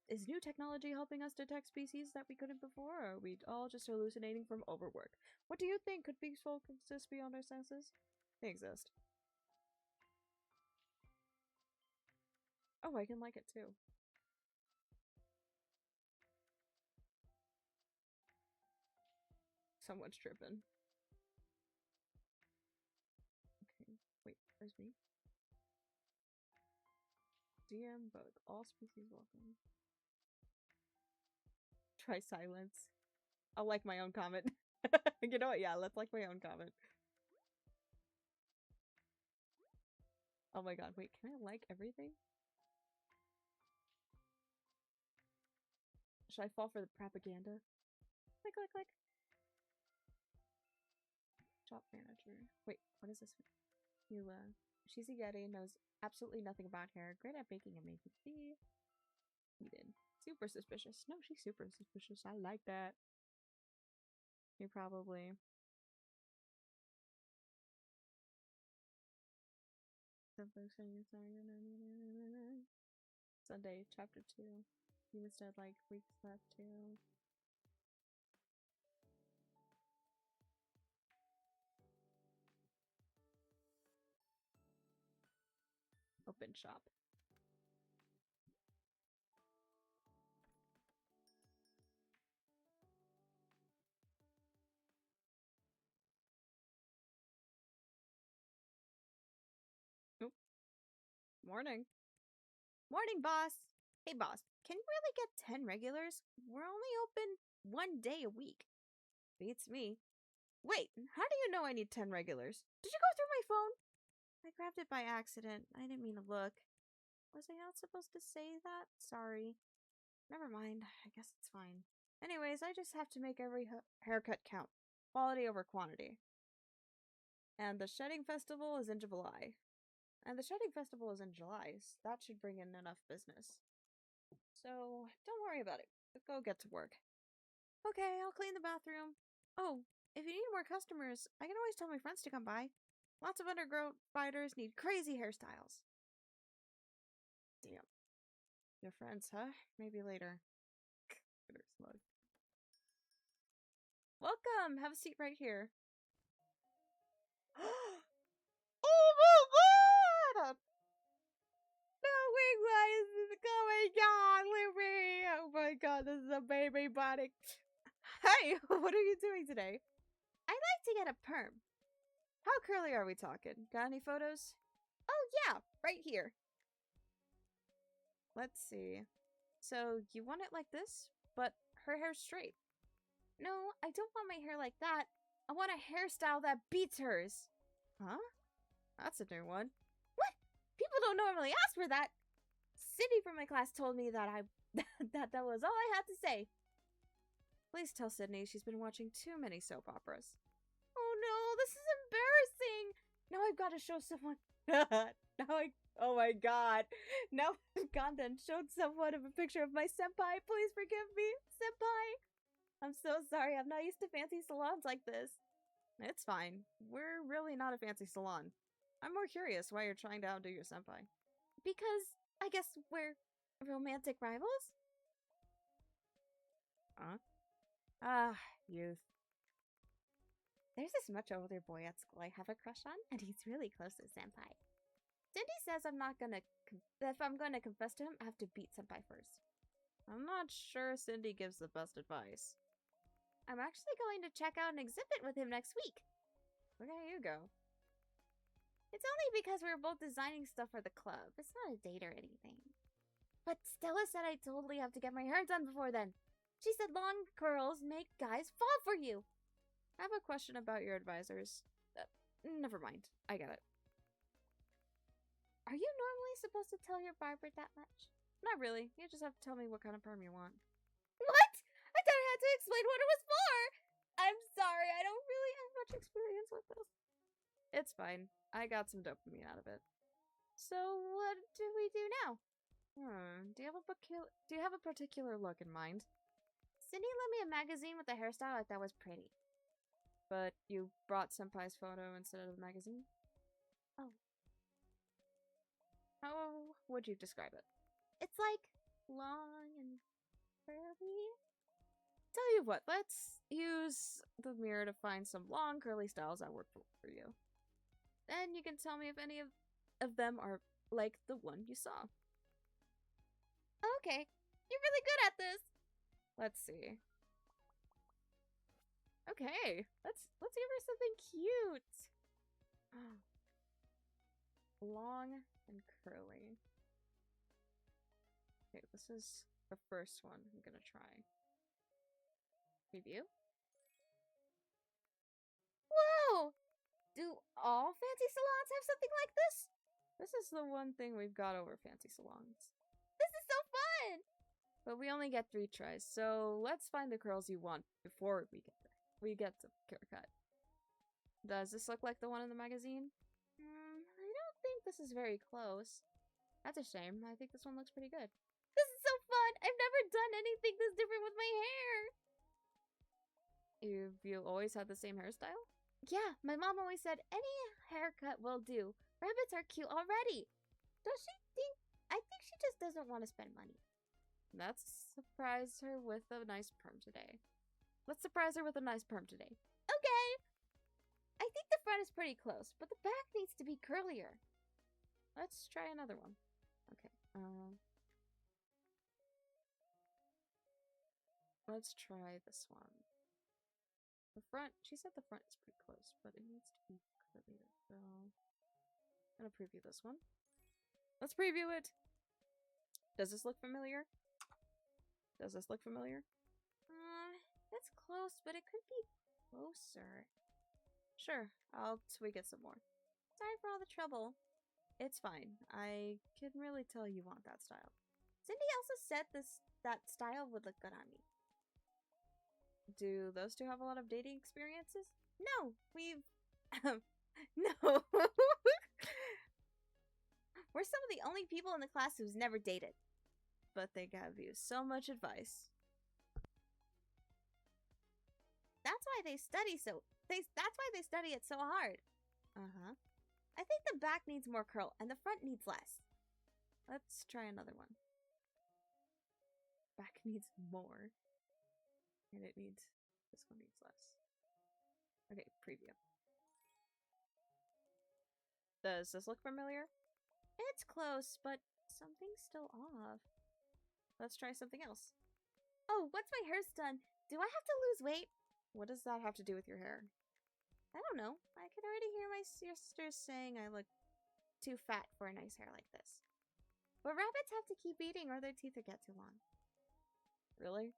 Is new technology helping us detect species that we couldn't before, or are we all just hallucinating from overwork? What do you think? Could beastfolk exist beyond our senses? They exist. Oh, I can like it too. Someone's tripping. Okay, wait, where's me? DM bug. All species welcome. Try silence. I'll like my own comment. You know what? Yeah, let's like my own comment. Oh my god, wait, can I like everything? Should I fall for the propaganda? Click, click, click. Shop manager. Wait, what is this? Mila. She's a Yeti, knows absolutely nothing about hair. Great at baking and making tea. Eden. Super suspicious. No, she's super suspicious. I like that. You probably. Sunday, chapter 2. You instead like weeks left too. Open shop. Oop. Morning. Morning, boss. Hey, boss. Can you really get 10 regulars? We're only open 1 day a week. Beats me. Wait, how do you know I need 10 regulars? Did you go through my phone? I grabbed it by accident. I didn't mean to look. Was I not supposed to say that? Sorry. Never mind. I guess it's fine. Anyways, I just have to make every haircut count. Quality over quantity. And the shedding festival is in July. So that should bring in enough business. So, don't worry about it. Go get to work. Okay, I'll clean the bathroom. Oh, if you need more customers, I can always tell my friends to come by. Lots of undergrowth fighters need crazy hairstyles. Damn. Your friends, huh? Maybe later. Slug. Welcome! Have a seat right here. Oh my god! No, wait, why is this going on with me? Oh my god, this is a baby body. Hey, what are you doing today? I like to get a perm. How curly are we talking? Got any photos? Oh yeah, right here. Let's see. So, you want it like this, but her hair's straight. No, I don't want my hair like that. I want a hairstyle that beats hers. Huh? That's a new one. What? People don't normally ask for that. Sydney from my class told me that that was all I had to say. Please tell Sydney she's been watching too many soap operas. Oh no, this is embarrassing. Now I've got to show someone. Oh my god. Now I've gone and showed someone a picture of my senpai. Please forgive me, senpai. I'm so sorry. I'm not used to fancy salons like this. It's fine. We're really not a fancy salon. I'm more curious why you're trying to outdo your senpai. Because I guess we're romantic rivals? Huh? Ah, youth. There's this much older boy at school I have a crush on, and he's really close to senpai. Cindy says if I'm gonna confess to him, I have to beat senpai first. I'm not sure Cindy gives the best advice. I'm actually going to check out an exhibit with him next week. Where do you go? It's only because we were both designing stuff for the club. It's not a date or anything. But Stella said I totally have to get my hair done before then. She said long curls make guys fall for you. I have a question about your advisors. Never mind. I get it. Are you normally supposed to tell your barber that much? Not really. You just have to tell me what kind of perm you want. What? I thought I had to explain what it was for. I'm sorry. I don't really have much experience with this. It's fine. I got some dopamine out of it. So what do we do now? Do you have a particular look in mind? Cindy lent me a magazine with a hairstyle I thought was pretty. But you brought Senpai's photo instead of the magazine? Oh. How would you describe it? It's like long and curly. Tell you what, let's use the mirror to find some long curly styles that work for you. Then you can tell me if any of them are like the one you saw. Okay, you're really good at this. Let's see. Okay, let's give her something cute. Long and curly. Okay, this is the first one I'm gonna try. Preview. Whoa! Do all fancy salons have something like this? This is the one thing we've got over fancy salons. This is so fun! But we only get 3 tries, so let's find the curls you want before we get the haircut. Does this look like the one in the magazine? I don't think this is very close. That's a shame. I think this one looks pretty good. This is so fun! I've never done anything this different with my hair! You always had the same hairstyle? Yeah, my mom always said any haircut will do. Rabbits are cute already. Does she think? I think she just doesn't want to spend money. Let's surprise her with a nice perm today. Okay! I think the front is pretty close, but the back needs to be curlier. Let's try another one. Okay, let's try this one. The front, she said the front is pretty close, but it needs to be curlier, so I'm gonna preview this one. Let's preview it! Does this look familiar? That's close, but it could be closer. Sure, I'll tweak it some more. Sorry for all the trouble. It's fine. I can really tell you want that style. Cindy also said that style would look good on me. Do those two have a lot of dating experiences? No, we've... no. We're some of the only people in the class who's never dated. But they gave you so much advice. That's why they study it so hard. Uh-huh. I think the back needs more curl and the front needs less. Let's try another one. Back needs more. And this one needs less. Okay, preview. Does this look familiar? It's close, but something's still off. Let's try something else. Oh, once my hair's done, do I have to lose weight? What does that have to do with your hair? I don't know. I can already hear my sisters saying I look too fat for a nice hair like this. But rabbits have to keep eating or their teeth will get too long. Really?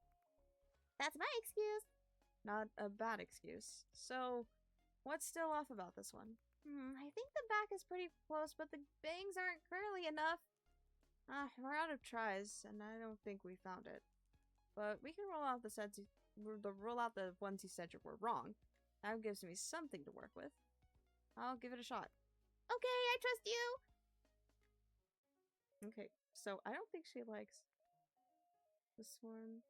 That's my excuse. Not a bad excuse. So, what's still off about this one? I think the back is pretty close, but the bangs aren't curly enough. We're out of tries, and I don't think we found it. But we can roll out the ones you said were wrong. That gives me something to work with. I'll give it a shot. Okay, I trust you! Okay, so I don't think she likes this one.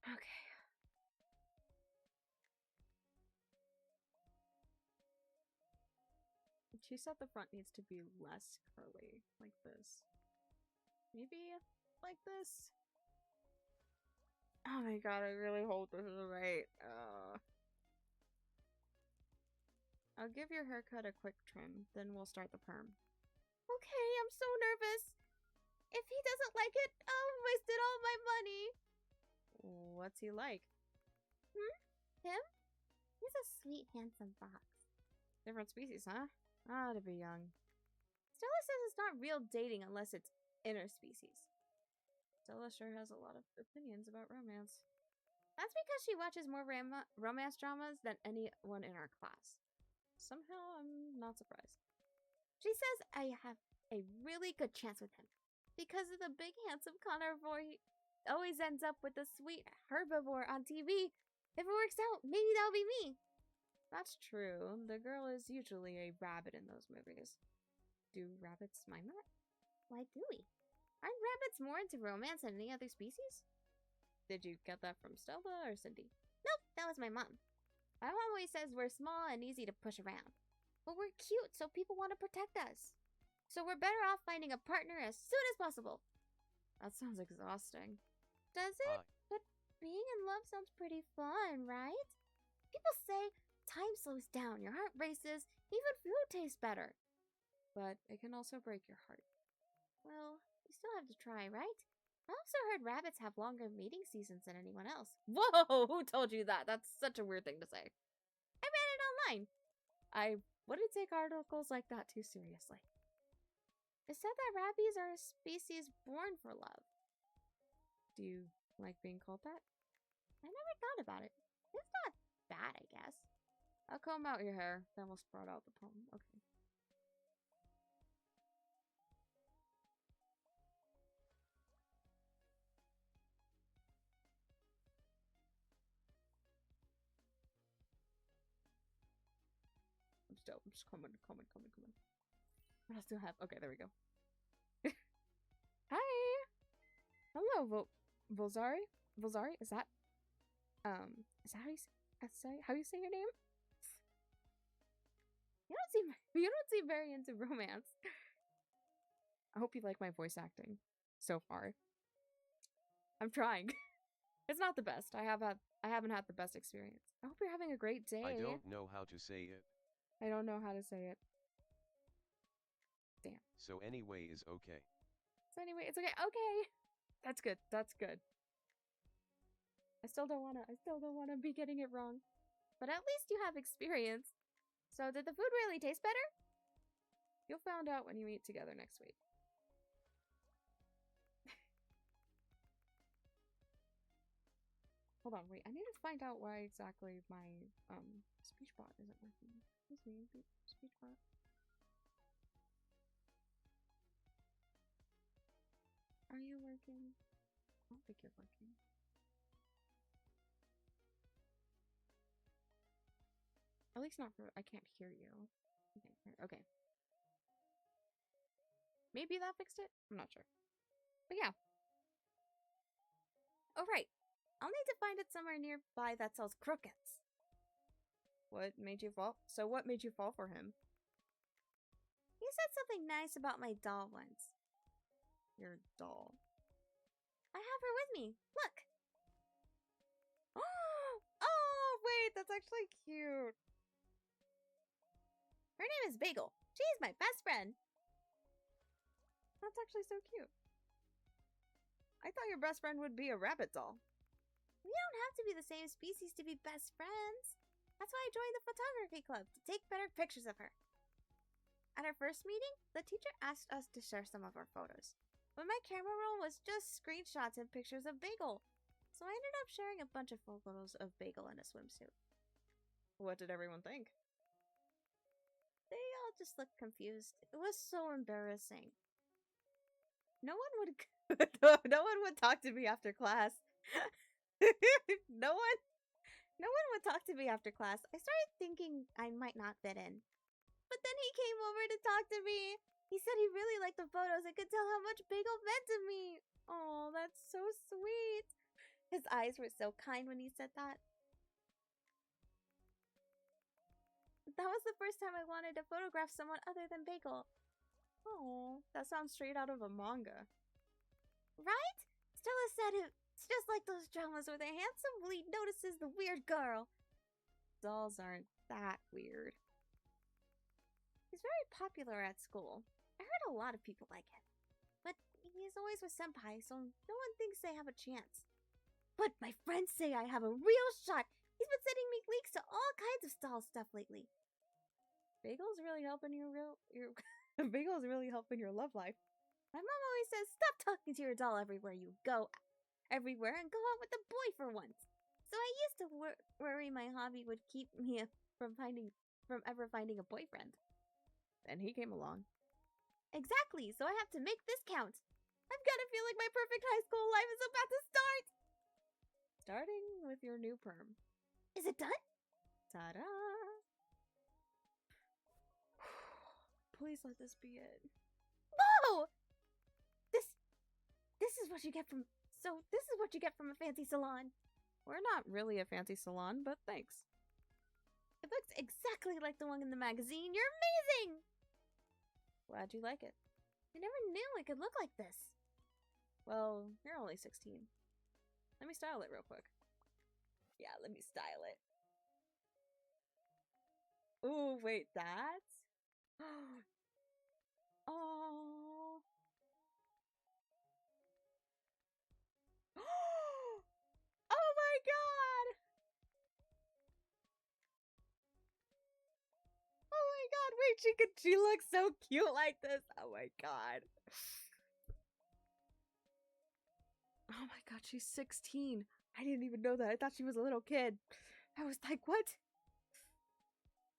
Okay. She said the front needs to be less curly, like this. Maybe like this? Oh my god, I really hope this is right. I'll give your haircut a quick trim, then we'll start the perm. Okay, I'm so nervous. If he doesn't like it, I've wasted all my money. What's he like? Him? He's a sweet, handsome fox. Different species, huh? Ah, to be young. Stella says it's not real dating unless it's interspecies. Stella sure has a lot of opinions about romance. That's because she watches more romance dramas than anyone in our class. Somehow, I'm not surprised. She says I have a really good chance with him. Because of the big, handsome carnivore, he always ends up with the sweet herbivore on TV. If it works out, maybe that'll be me. That's true. The girl is usually a rabbit in those movies. Do rabbits mind that? Why do we? Aren't rabbits more into romance than any other species? Did you get that from Stella or Cindy? Nope, that was my mom. My mom always says we're small and easy to push around. But we're cute, so people want to protect us. So we're better off finding a partner as soon as possible. That sounds exhausting. Does it? But being in love sounds pretty fun, right? People say time slows down, your heart races, even food tastes better. But it can also break your heart. Well, you still have to try, right? I also heard rabbits have longer mating seasons than anyone else. Whoa, who told you that? That's such a weird thing to say. I read it online. I wouldn't take articles like that too seriously. It said that rabbits are a species born for love. Do you like being called that? I never thought about it. It's not bad, I guess. I'll comb out your hair, then we'll sprout out the poem. Okay. I'm just coming. What else do I have? Okay, there we go. Hi! Hello, Volzari? Volzari? Is that how you say your name? You don't seem very into romance. I hope you like my voice acting so far. I'm trying. It's not the best. I haven't had the best experience. I hope you're having a great day. I don't know how to say it. I don't know how to say it. Damn. So anyway is okay. So anyway, it's okay. Okay. That's good. That's good. I still don't wanna be getting it wrong. But at least you have experience. So did the food really taste better? You'll find out when you eat together next week. Hold on, wait. I need to find out why exactly my speech bot isn't working. Excuse me, speech bot. Are you working? I don't think you're working. At least not for. I can't hear you. Okay. Maybe that fixed it? I'm not sure. But yeah. Alright. I'll need to find it somewhere nearby that sells croquettes. What made you fall? So what made you fall for him? He said something nice about my doll once. Your doll? I have her with me. Look. Oh, wait, that's actually cute. Her name is Bagel. She's my best friend. That's actually so cute. I thought your best friend would be a rabbit doll. We don't have to be the same species to be best friends. That's why I joined the photography club, to take better pictures of her. At our first meeting, the teacher asked us to share some of our photos. But my camera roll was just screenshots and pictures of Bagel. So I ended up sharing a bunch of photos of Bagel in a swimsuit. What did everyone think? They all just looked confused. It was so embarrassing. No one would talk to me after class. No one would talk to me after class. I started thinking I might not fit in. But then he came over to talk to me. He said he really liked the photos and could tell how much Bagel meant to me. Oh, that's so sweet. His eyes were so kind when he said that. That was the first time I wanted to photograph someone other than Bagel. Oh, that sounds straight out of a manga. Right? Stella said it's just like those dramas where the handsome lead notices the weird girl. Dolls aren't that weird. He's very popular at school. I heard a lot of people like him. But he's always with senpai, so no one thinks they have a chance. But my friends say I have a real shot. He's been sending me leaks to all kinds of stall stuff lately. Bagel's really helping your Bagel's really helping your love life. My mom always says, stop talking to your doll everywhere you go. Everywhere and go out with a boy for once. So I used to worry my hobby would keep me from ever finding a boyfriend. Then he came along. Exactly, so I have to make this count. I've got to feel like my perfect high school life is about to start. Starting with your new perm. Is it done? Ta-da! Please let this be it. Whoa! This is what you get from a fancy salon. We're not really a fancy salon, but thanks. It looks exactly like the one in the magazine. You're amazing! Glad you like it. I never knew I could look like this. Well, you're only 16. Let me style it real quick. Yeah, let me style it. Ooh, wait, that's... Oh. Oh my god! Oh my god, wait, she looks so cute like this. Oh my god. Oh my god, she's 16. I didn't even know that. I thought she was a little kid. I was like, what?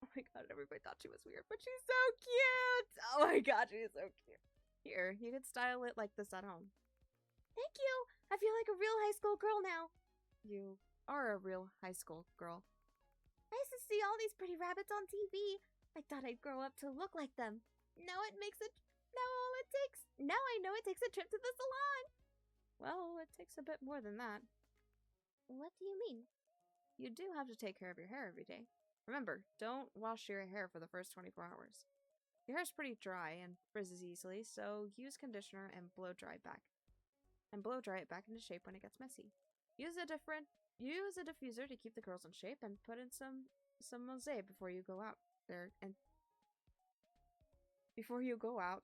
Oh my god, everybody thought she was weird, but she's so cute! Oh my god, she's so cute. Here, you could style it like this at home. Thank you! I feel like a real high school girl now. You are a real high school girl. I used to see all these pretty rabbits on TV. I thought I'd grow up to look like them. Now I know it takes a trip to the salon. Well, it takes a bit more than that. What do you mean? You do have to take care of your hair every day. Remember, don't wash your hair for the first 24 hours. Your hair's pretty dry and frizzes easily, so use conditioner and blow dry it back into shape when it gets messy. Use a diffuser to keep the curls in shape and put in some mosaic before you go out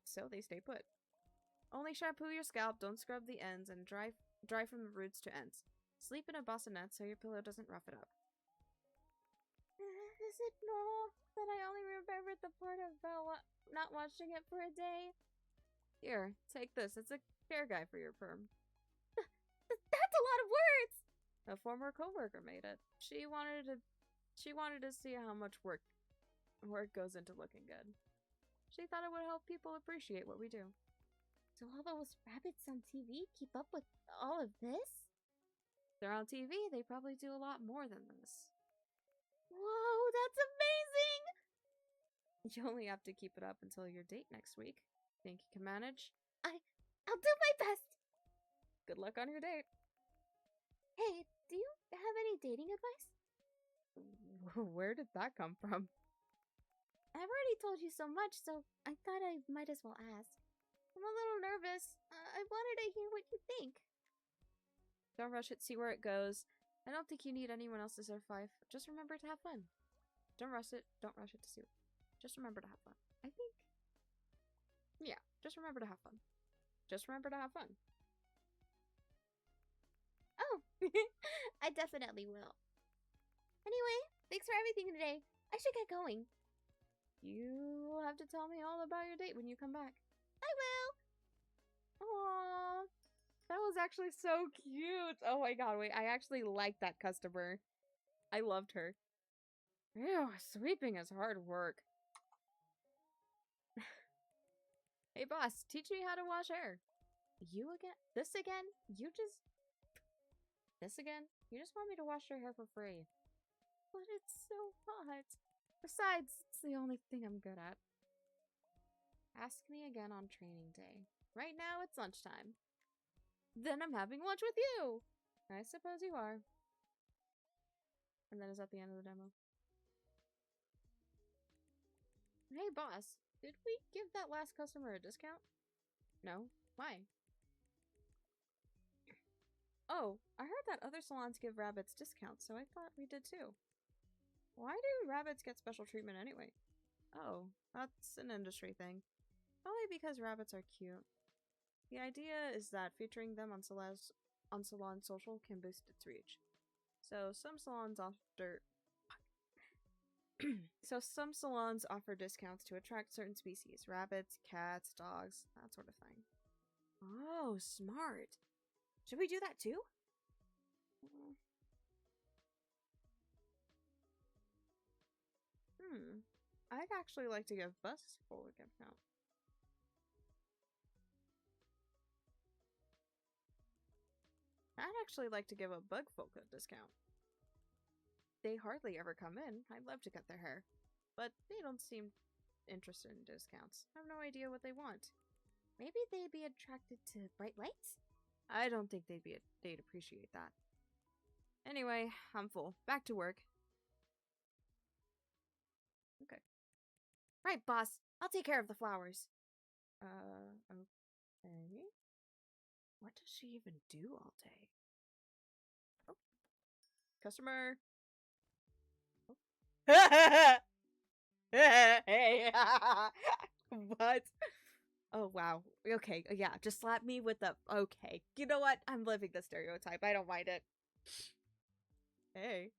so they stay put. Only shampoo your scalp, don't scrub the ends, and dry from the roots to ends. Sleep in a bassinet so your pillow doesn't rough it up. Is it normal that I only remembered the part about not washing it for a day? Here, take this. It's a care guide for your perm. That's a lot of words! A former coworker made it. She wanted to see how much work goes into looking good. She thought it would help people appreciate what we do. So all those rabbits on TV keep up with all of this? If they're on TV, they probably do a lot more than this. Whoa, that's amazing! You only have to keep it up until your date next week. Think you can manage? I'll do my best! Good luck on your date. Hey, do you have any dating advice? Where did that come from? I've already told you so much, so I thought I might as well ask. I'm a little nervous. I wanted to hear what you think. Don't rush it, see where it goes. I don't think you need anyone else's advice. Just remember to have fun. Don't rush it to see. Just remember to have fun. I think... Yeah, just remember to have fun. Just remember to have fun. Oh, I definitely will. Anyway, thanks for everything today. I should get going. You'll have to tell me all about your date when you come back. I will. Aww. That was actually so cute. Oh my god, wait, I actually liked that customer. I loved her. Ew, sweeping is hard work. Hey boss, teach me how to wash hair. You again? This again? This again? You just want me to wash your hair for free. But it's so hot. Besides, it's the only thing I'm good at. Ask me again on training day. Right now, it's lunchtime. Then I'm having lunch with you! I suppose you are. And then is that the end of the demo? Hey boss, did we give that last customer a discount? No? Why? Oh, I heard that other salons give rabbits discounts, so I thought we did too. Why do rabbits get special treatment anyway? Oh, that's an industry thing. Only because rabbits are cute. The idea is that featuring them on Salon Social can boost its reach. So some salons offer some salons offer discounts to attract certain species: rabbits, cats, dogs, that sort of thing. Oh, smart. Should we do that too? Hmm. I'd actually like to give Beastfolk a discount. I'd actually like to give a Bugfolk a discount. They hardly ever come in. I'd love to cut their hair. But they don't seem interested in discounts. I have no idea what they want. Maybe they'd be attracted to bright lights? I don't think they'd appreciate that. Anyway, I'm full. Back to work. Okay. Right, boss. I'll take care of the flowers. Okay. What does she even do all day? Oh, customer. Oh. Hey. What? Oh, wow. Okay, yeah, just slap me with the... Okay. You know what? I'm living the stereotype. I don't mind it. Hey.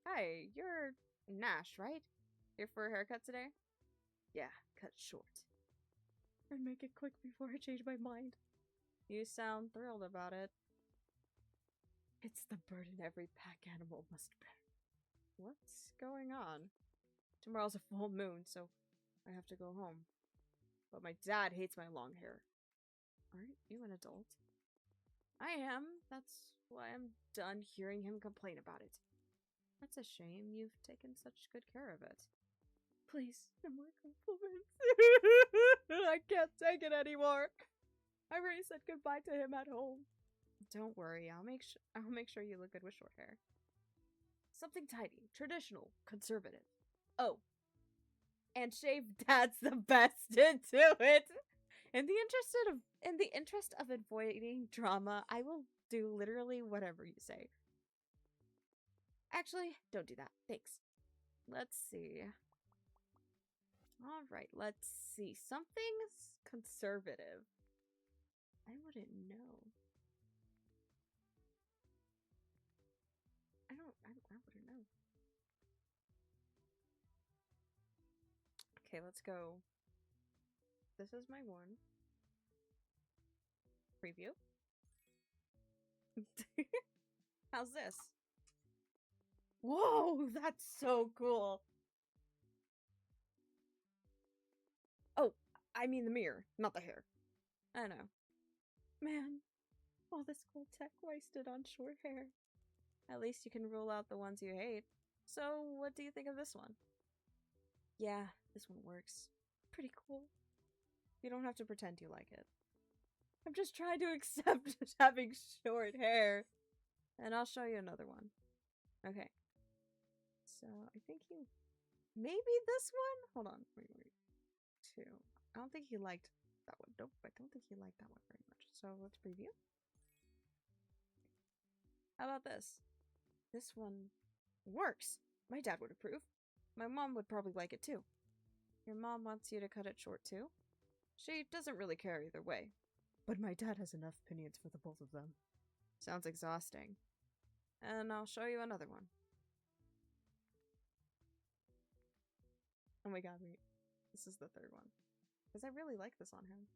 Hi, you're Nash, right? Here for a haircut today? Yeah, cut short. And make it quick before I change my mind. You sound thrilled about it. It's the burden every pack animal must bear. What's going on? Tomorrow's a full moon, so I have to go home. But my dad hates my long hair. Aren't you an adult? I am. That's why I'm done hearing him complain about it. That's a shame. You've taken such good care of it. Please, no more compliments. I can't take it anymore. I already said goodbye to him at home. Don't worry, I'll make sure you look good with short hair. Something tidy, traditional, conservative. Oh, and shave dad's the best into it. In the interest of avoiding drama, I will do literally whatever you say. Actually, don't do that. Thanks. Let's see. Alright, let's see. Something's conservative. I wouldn't know. I wouldn't know. Okay, let's go. This is my one. Preview. How's this? Whoa, that's so cool. Oh, I mean the mirror, not the hair. I know. Man, all this cool tech wasted on short hair. At least you can rule out the ones you hate. So, what do you think of this one? Yeah, this one works. Pretty cool. You don't have to pretend you like it. I'm just trying to accept having short hair. And I'll show you another one. Okay. So, I think he... Maybe this one? Hold on. Wait. Two. I don't think he liked that one. Nope, I don't think he liked that one very much. So, let's preview. How about this? This one works. My dad would approve. My mom would probably like it too. Your mom wants you to cut it short too? She doesn't really care either way. But my dad has enough opinions for the both of them. Sounds exhausting. And I'll show you another one. Oh my god, wait. This is the third one. Because I really like this on him.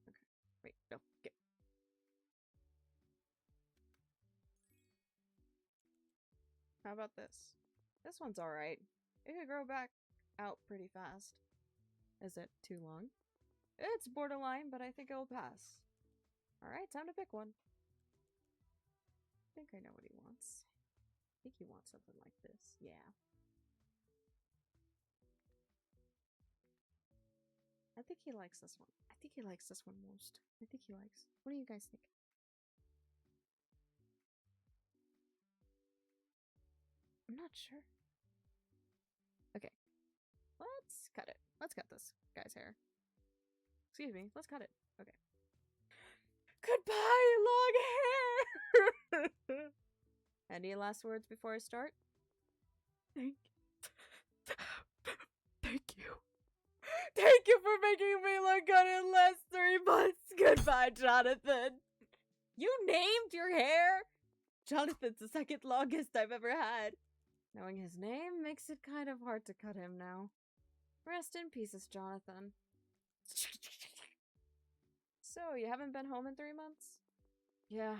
Okay. Wait, no. Get. How about this? This one's alright. It could grow back out pretty fast. Is it too long? It's borderline, but I think it'll pass. Alright, time to pick one. I think I know what he wants. I think he wants something like this. Yeah. I think he likes this one. I think he likes this one most. I think he likes. What do you guys think? I'm not sure. Okay. Let's cut it. Let's cut this guy's hair. Excuse me. Let's cut it. Okay. Goodbye, long hair! Any last words before I start? Thank Thank you. Thank you for making me look good in less 3 months. Goodbye, Jonathan. You named your hair? Jonathan's the second longest I've ever had. Knowing his name makes it kind of hard to cut him now. Rest in pieces, Jonathan. So, you haven't been home in 3 months? Yeah,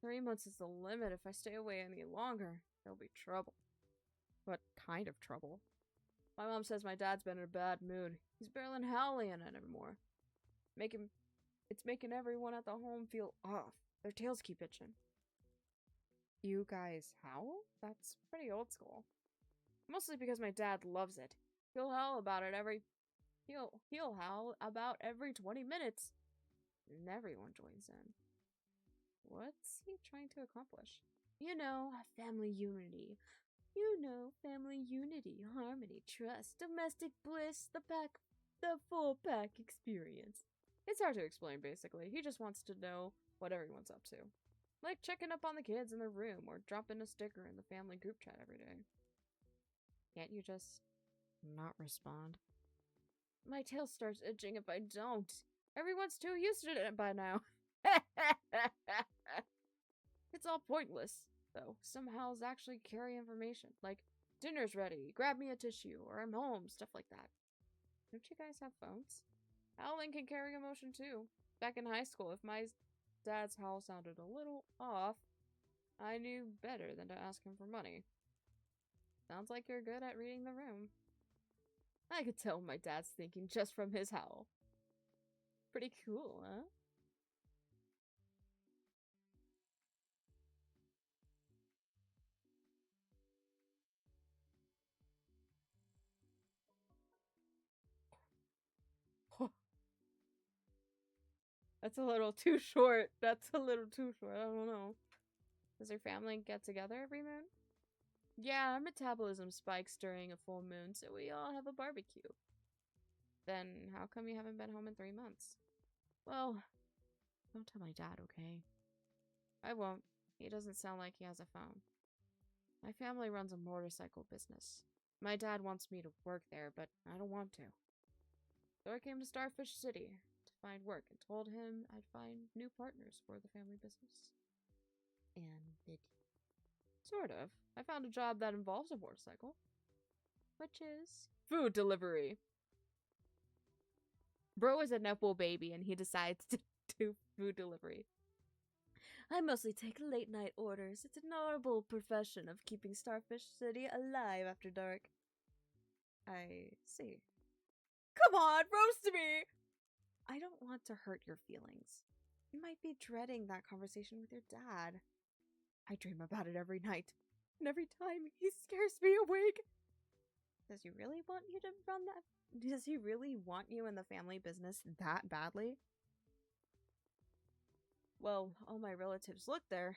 3 months is the limit. If I stay away any longer, there'll be trouble. What kind of trouble? My mom says my dad's been in a bad mood. He's barely howling it anymore. It's making everyone at the home feel off. Their tails keep itching. You guys howl? That's pretty old school. Mostly because my dad loves it. He'll howl about it he'll howl about every 20 minutes. And everyone joins in. What's he trying to accomplish? You know, family unity. Family unity, harmony, trust, domestic bliss, the full pack experience. It's hard to explain, basically. He just wants to know what everyone's up to. Like checking up on the kids in their room or dropping a sticker in the family group chat every day. Can't you just not respond? My tail starts itching if I don't. Everyone's too used to it by now. It's all pointless, though. Some howls actually carry information, like, dinner's ready, grab me a tissue, or I'm home, stuff like that. Don't you guys have phones? Howling can carry emotion, too. Back in high school, if my dad's howl sounded a little off, I knew better than to ask him for money. Sounds like you're good at reading the room. I could tell what my dad's thinking just from his howl. Pretty cool, huh? That's a little too short. That's a little too short. I don't know. Does your family get together every moon? Yeah, our metabolism spikes during a full moon, so we all have a barbecue. Then how come you haven't been home in 3 months? Well, don't tell my dad, okay? I won't. He doesn't sound like he has a phone. My family runs a motorcycle business. My dad wants me to work there, but I don't want to. So I came to Starfish City to find work and told him I'd find new partners for the family business. And did he? Sort of. I found a job that involves a motorcycle. Which is food delivery. Bro is a Nepo baby and he decides to do food delivery. I mostly take late night orders. It's a noble profession of keeping Starfish City alive after dark. I see. Come on, roast me! I don't want to hurt your feelings. You might be dreading that conversation with your dad. I dream about it every night. And every time he scares me awake. Does he really want you to run that? Does he really want you in the family business that badly? Well, all my relatives look there.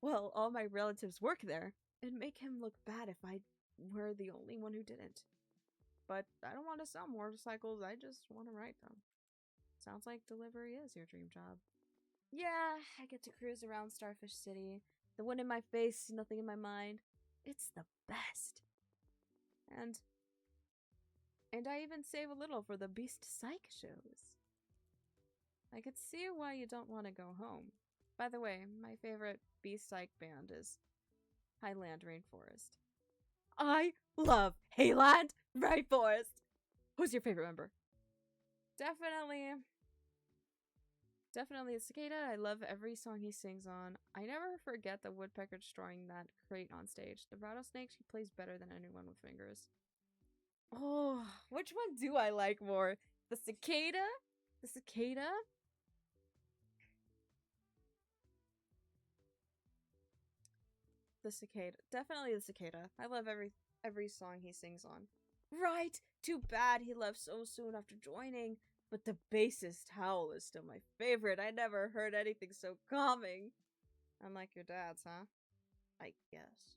Well, all my relatives work there. It'd make him look bad if I were the only one who didn't. But I don't want to sell motorcycles, I just want to ride them. Sounds like delivery is your dream job. Yeah, I get to cruise around Starfish City. The wind in my face, nothing in my mind. It's the best. And I even save a little for the Beast Psych shows. I could see why you don't want to go home. By the way, my favorite Beast Psych band is Highland Rainforest. I love Highland Rainforest! Who's your favorite member? Definitely a cicada. I love every song he sings on. I never forget the woodpecker destroying that crate on stage. The rattlesnake, he plays better than anyone with fingers. Oh, which one do I like more? The cicada? The cicada? The cicada. Definitely the cicada. I love every song he sings on. Right! Too bad he left so soon after joining. But the bassist howl is still my favorite. I never heard anything so calming. Unlike your dad's, huh? I guess.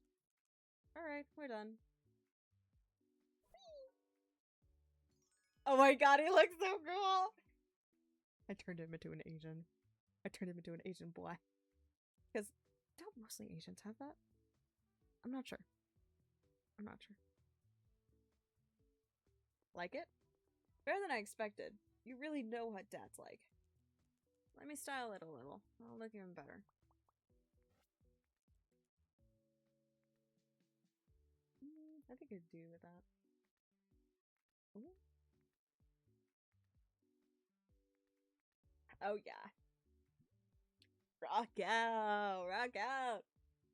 Alright, we're done. Oh my god, he looks so cool! I turned him into an Asian. I turned him into an Asian boy. Because don't mostly Asians have that? I'm not sure. I'm not sure. Like it? Better than I expected. You really know what Dad's like. Let me style it a little. I'll look even better. I think I'd do with that. Ooh. Oh yeah. Rock out! Rock out!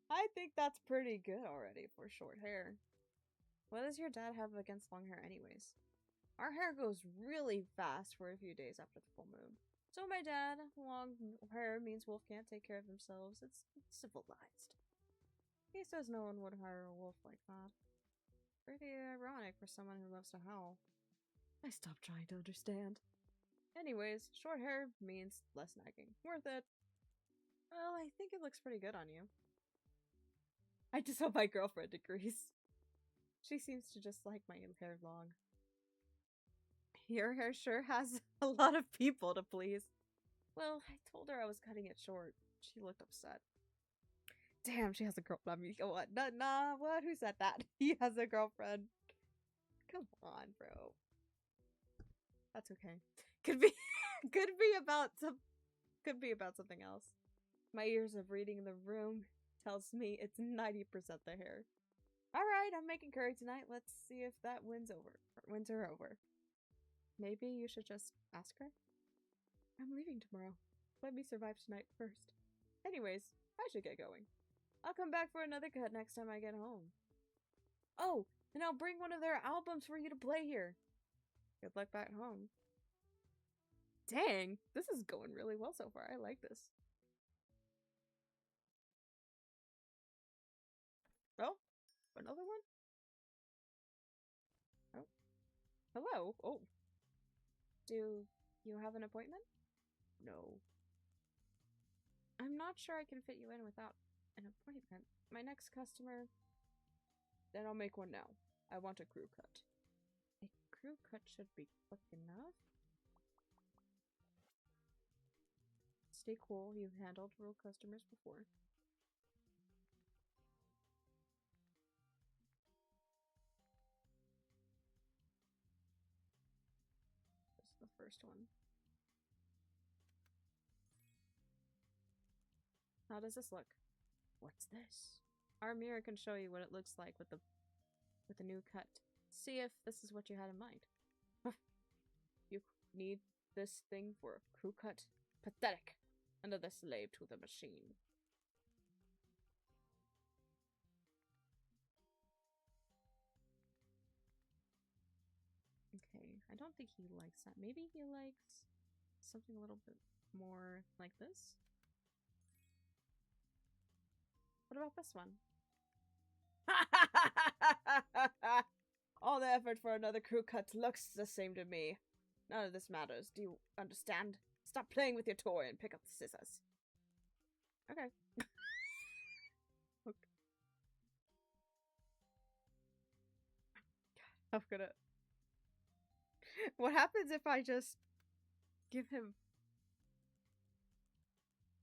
I think that's pretty good already for short hair. What does your dad have against long hair anyways? Our hair goes really fast for a few days after the full moon. So my dad, long hair means wolf can't take care of themselves. It's civilized. He says no one would hire a wolf like that. Pretty ironic for someone who loves to howl. I stopped trying to understand. Anyways, short hair means less nagging. Worth it. Well, I think it looks pretty good on you. I just hope my girlfriend agrees. She seems to just like my hair long. Your hair sure has a lot of people to please. Well, I told her I was cutting it short. She looked upset. Damn, she has a girlfriend. I mean, what? Nah, what? Who said that? He has a girlfriend. Come on, bro. That's okay. Could be about something else. My years of reading the room tells me it's 90% the hair. Alright, I'm making curry tonight. Let's see if that wins her over. Maybe you should just ask her? I'm leaving tomorrow. Let me survive tonight first. Anyways, I should get going. I'll come back for another cut next time I get home. Oh, and I'll bring one of their albums for you to play here. Good luck back home. Dang, this is going really well so far. I like this. Oh, another one? Oh. Hello. Oh. Do you have an appointment? No. I'm not sure I can fit you in without an appointment. My next customer... Then I'll make one now. I want a crew cut. A crew cut should be quick enough. Stay cool. You've handled real customers before. This is the first one. How does this look? What's this? Our mirror can show you what it looks like with the new cut. See if this is what you had in mind. You need this thing for a crew cut? Pathetic. Another slave to the machine. Okay, I don't think he likes that. Maybe he likes something a little bit more like this? What about this one? All the effort for another crew cut looks the same to me. None of this matters. Do you understand? Stop playing with your toy and pick up the scissors. Okay. Okay. I'm gonna... What happens if I just give him...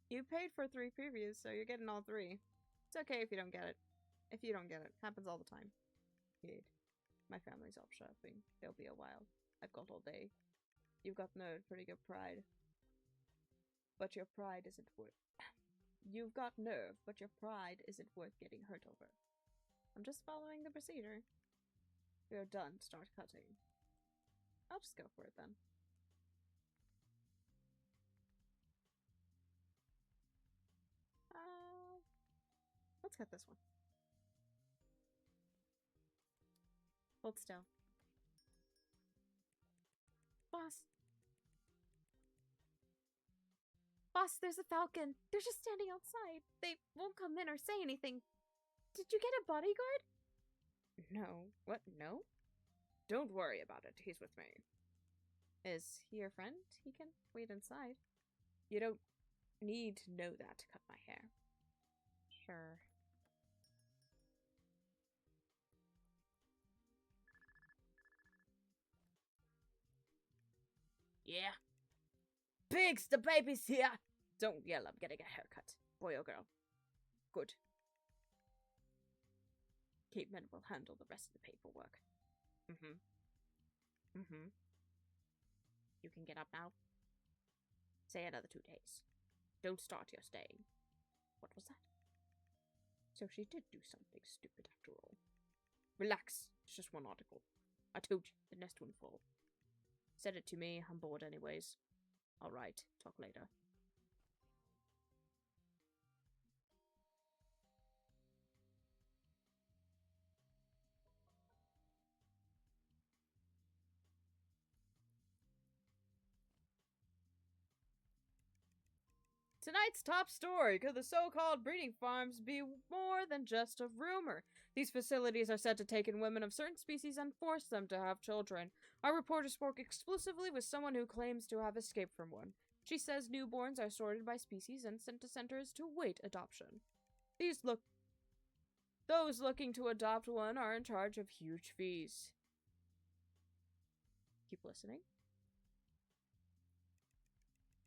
You paid for 3 previews, so you're getting all 3. It's okay if you don't get it. If you don't get it. Happens all the time. Kid. My family's off shopping. They'll be a while. I've got all day. You've got pretty good pride. But your pride isn't worth... You've got nerve, but your pride isn't worth getting hurt over. I'm just following the procedure. We're done. Start cutting. I'll just go for it then. Let's cut this one. Hold still. Boss. Boss, there's a falcon. They're just standing outside. They won't come in or say anything. Did you get a bodyguard? No. What? No? Don't worry about it. He's with me. Is he your friend? He can wait inside. You don't need to know that to cut my hair. Sure. Yeah. Pigs, the baby's here! Don't yell, I'm getting a haircut. Boy or girl. Good. Cavemen will handle the rest of the paperwork. You can get up now. Say another 2 days. Don't start your staying. What was that? So she did do something stupid after all. Relax. It's just one article. I told you, the nest wouldn't fall. Said it to me. I'm bored anyways. Alright, talk later. Tonight's top story. Could the so-called breeding farms be more than just a rumor? These facilities are said to take in women of certain species and force them to have children. Our reporter spoke exclusively with someone who claims to have escaped from one. She says newborns are sorted by species and sent to centers to wait adoption. Those looking to adopt one are in charge of huge fees. Keep listening.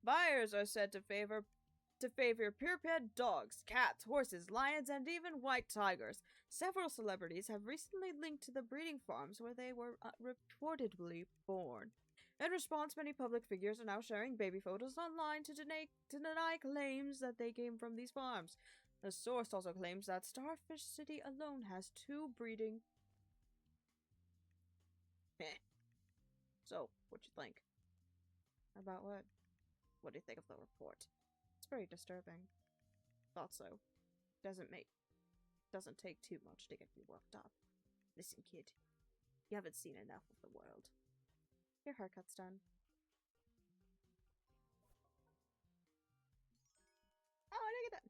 Buyers are said to favor purebred dogs, cats, horses, lions, and even white tigers. Several celebrities have recently linked to the breeding farms where they were reportedly born. In response, many public figures are now sharing baby photos online to deny claims that they came from these farms. The source also claims that Starfish City alone has 2 breeding. So, what you think? About what? What do you think of the report? It's very disturbing. Thought so. Doesn't take too much to get me worked up. Listen, kid. You haven't seen enough of the world. Your haircut's done. Oh, I didn't get that.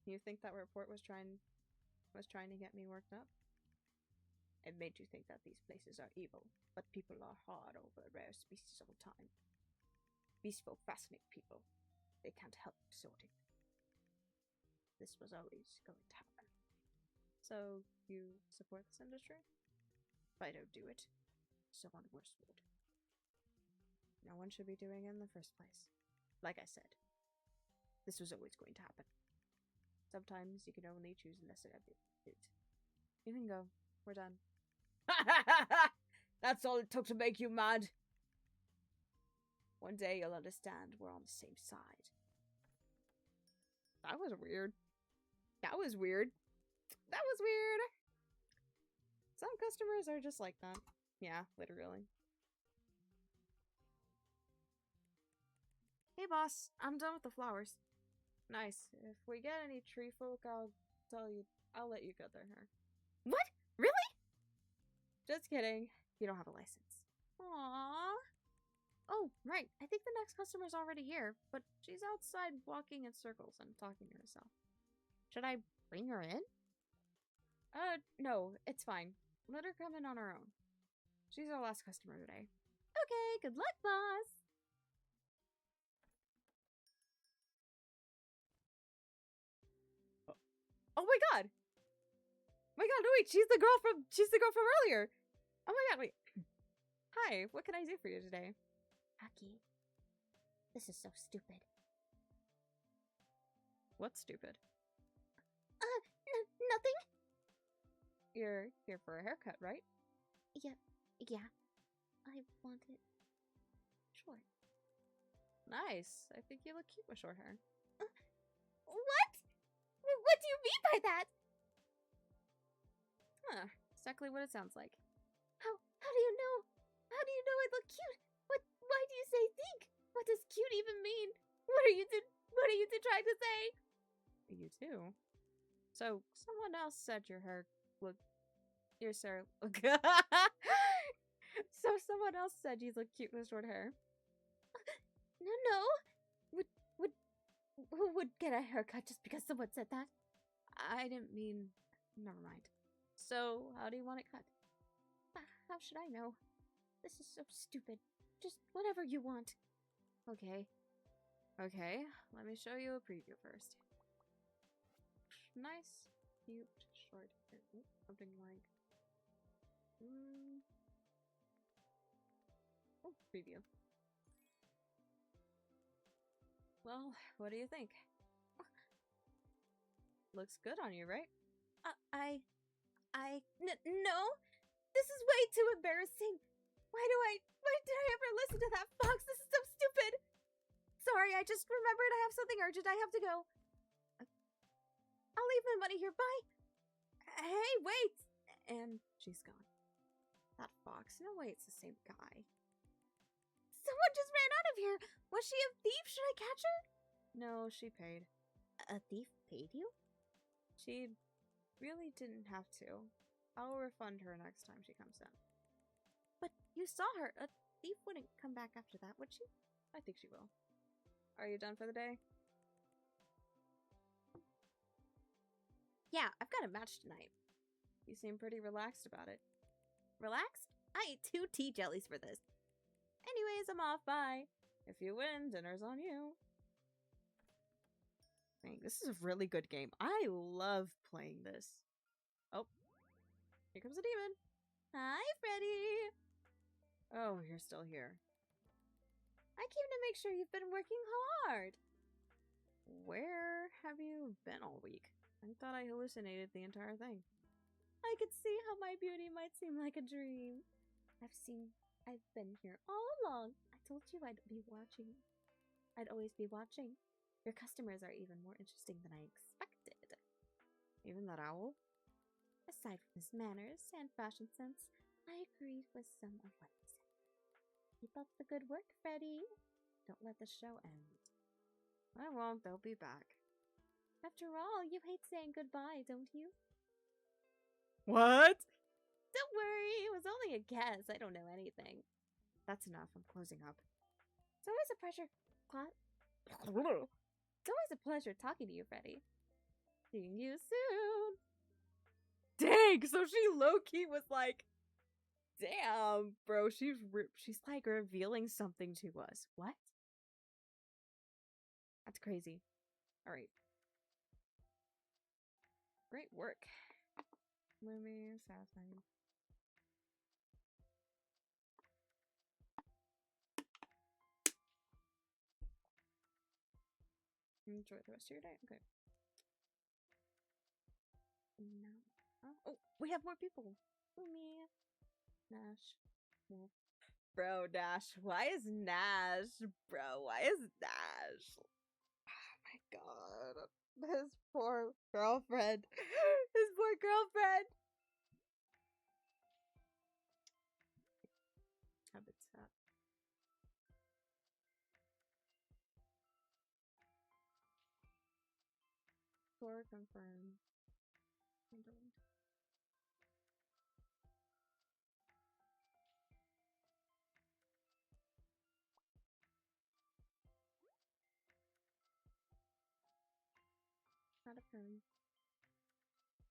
You think that report was trying to get me worked up? It made you think that these places are evil, but people are hard over rare species all the time. Beastfolk fascinate people. They can't help sorting. This was always going to happen. So, you support this industry? If I don't do it, someone worse would. No one should be doing it in the first place. Like I said, this was always going to happen. Sometimes you can only choose a lesser evil. You can go. We're done. That's all it took to make you mad. One day you'll understand we're on the same side. That was weird. That was weird. That was weird. Some customers are just like that. Yeah, literally. Hey boss, I'm done with the flowers. Nice. If we get any tree folk, I'll let you cut their hair. What? Really? Just kidding. You don't have a license. Aww. Oh, right. I think the next customer's already here, but she's outside walking in circles and talking to herself. Should I bring her in? No, it's fine. Let her come in on her own. She's our last customer today. Okay, good luck, boss! Oh my god! My god, no wait, she's the girl from earlier! Oh my god, wait. Hi, what can I do for you today? Aki, this is so stupid. What's stupid? Nothing. You're here for a haircut, right? Yeah. I want it short. Nice. I think you look cute with short hair. What? What do you mean by that? Huh. Exactly what it sounds like. How do you know? How do you know I look cute? Why do you say think? What does cute even mean? What are you two trying to say? You too. So someone else said your hair looked. Your hair look. So someone else said you look cute with short hair. No. Who would get a haircut just because someone said that? I didn't mean. Never mind. So how do you want it cut? How should I know? This is so stupid. Just whatever you want. Okay. Let me show you a preview first. Nice, cute, short hair. Something like. Oh, preview. Well, what do you think? Looks good on you, right? No. This is way too embarrassing. Why did I ever listen to that fox? This is so stupid. Sorry, I just remembered I have something urgent. I have to go. I'll leave my money here. Bye. Hey, wait. And she's gone. That fox. No way it's the same guy. Someone just ran out of here. Was she a thief? Should I catch her? No, she paid. A thief paid you? She really didn't have to. I'll refund her next time she comes in. But you saw her. A thief wouldn't come back after that, would she? I think she will. Are you done for the day? Yeah, I've got a match tonight. You seem pretty relaxed about it. Relaxed? I ate 2 tea jellies for this. Anyways, I'm off. Bye. If you win, dinner's on you. Dang, this is a really good game. I love playing this. Oh, here comes a demon. Hi, Freddy. Oh, you're still here. I came to make sure you've been working hard. Where have you been all week? I thought I hallucinated the entire thing. I could see how my beauty might seem like a dream. I've been here all along. I told you I'd be watching. I'd always be watching. Your customers are even more interesting than I expected. Even that owl? Aside from his manners and fashion sense, I agree with some of what he said. Keep up the good work, Freddy. Don't let the show end. I won't. They'll be back. After all, you hate saying goodbye, don't you? What? Don't worry, it was only a guess. I don't know anything. That's enough. I'm closing up. It's always a pleasure. It's always a pleasure talking to you, Freddy. Seeing you soon. Dang, so she low-key was like, damn, bro, she's like revealing something to us. What? That's crazy. All right. Great work. Lumi, satisfying. Enjoy the rest of your day. Okay. No. Oh, we have more people. Lumi. Nash. Wolf. Bro, Nash. Why is Nash? Bro, why is Nash? Oh my god. His poor girlfriend. His poor girlfriend. Habitat. Score confirmed. Handled. Not a perm.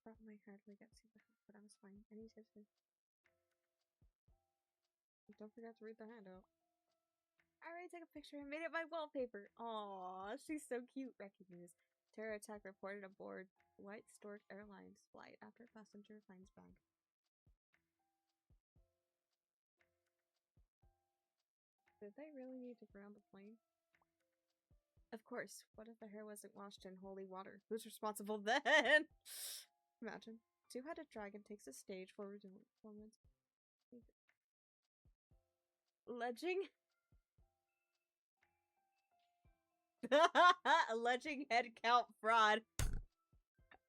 Brought my head we got super hot, but I was fine. Any tips? Don't forget to read the handout. I already took a picture and made it my wallpaper. Aww, she's so cute. Wrecking news. Terror attack reported aboard White Stork Airlines flight after passenger finds bag. Did they really need to ground the plane? Of course. What if the hair wasn't washed in holy water? Who's responsible then? Imagine. Two-headed dragon takes the stage for redoing performance. Alleging? Alleging head count fraud.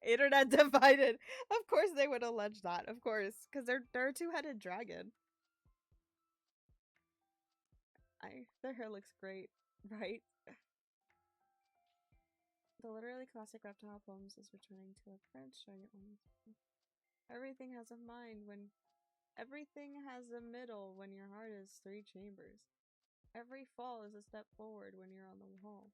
Internet divided. Of course they would allege that. Of course. Because they're a two-headed dragon. Their hair looks great. Right? The literally classic reptile poems is returning to a French dragon. Everything has a mind when... Everything has a middle when your heart is 3 chambers. Every fall is a step forward when you're on the wall.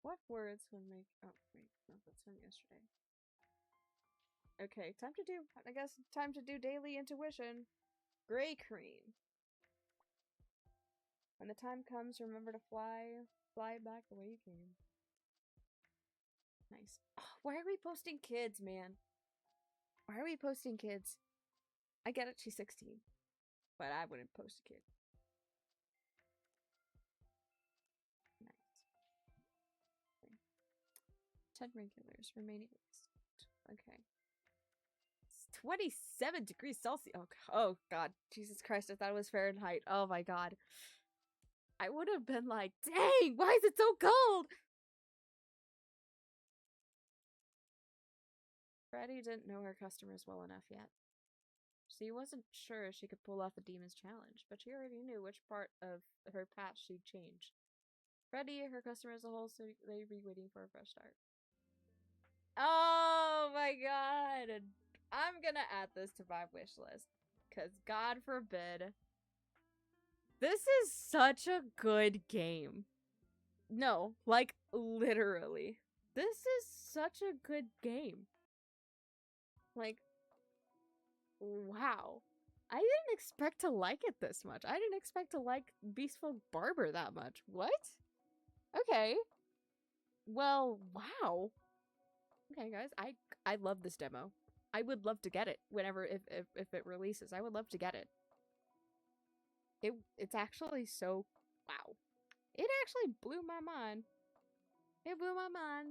What words would make... Oh, wait. No, that's from yesterday. Okay, time to do daily intuition. Gray cream. When the time comes, remember to fly back the way you came. Nice. Oh, why are we posting kids, man? Why are we posting kids? I get it, she's 16. But I wouldn't post a kid. Nice. 10 regulars remaining. Okay. It's 27 degrees Celsius. Oh god. Jesus Christ, I thought it was Fahrenheit. Oh my god. I would have been like, dang, why is it so cold? Freddy didn't know her customers well enough yet. She wasn't sure she could pull off the Demon's Challenge, but she already knew which part of her path she'd change. Freddy, her customer as a whole, so they'd be waiting for a fresh start. Oh my god! I'm gonna add this to my wish list. Because God forbid. This is such a good game. No, like, literally. This is such a good game. Like, wow. I didn't expect to like it this much. I didn't expect to like Beastfolk Barber that much. What? Okay. Well, wow. Okay, guys, I love this demo. I would love to get it whenever if it releases. I would love to get it. It's actually so wow. It actually blew my mind. It blew my mind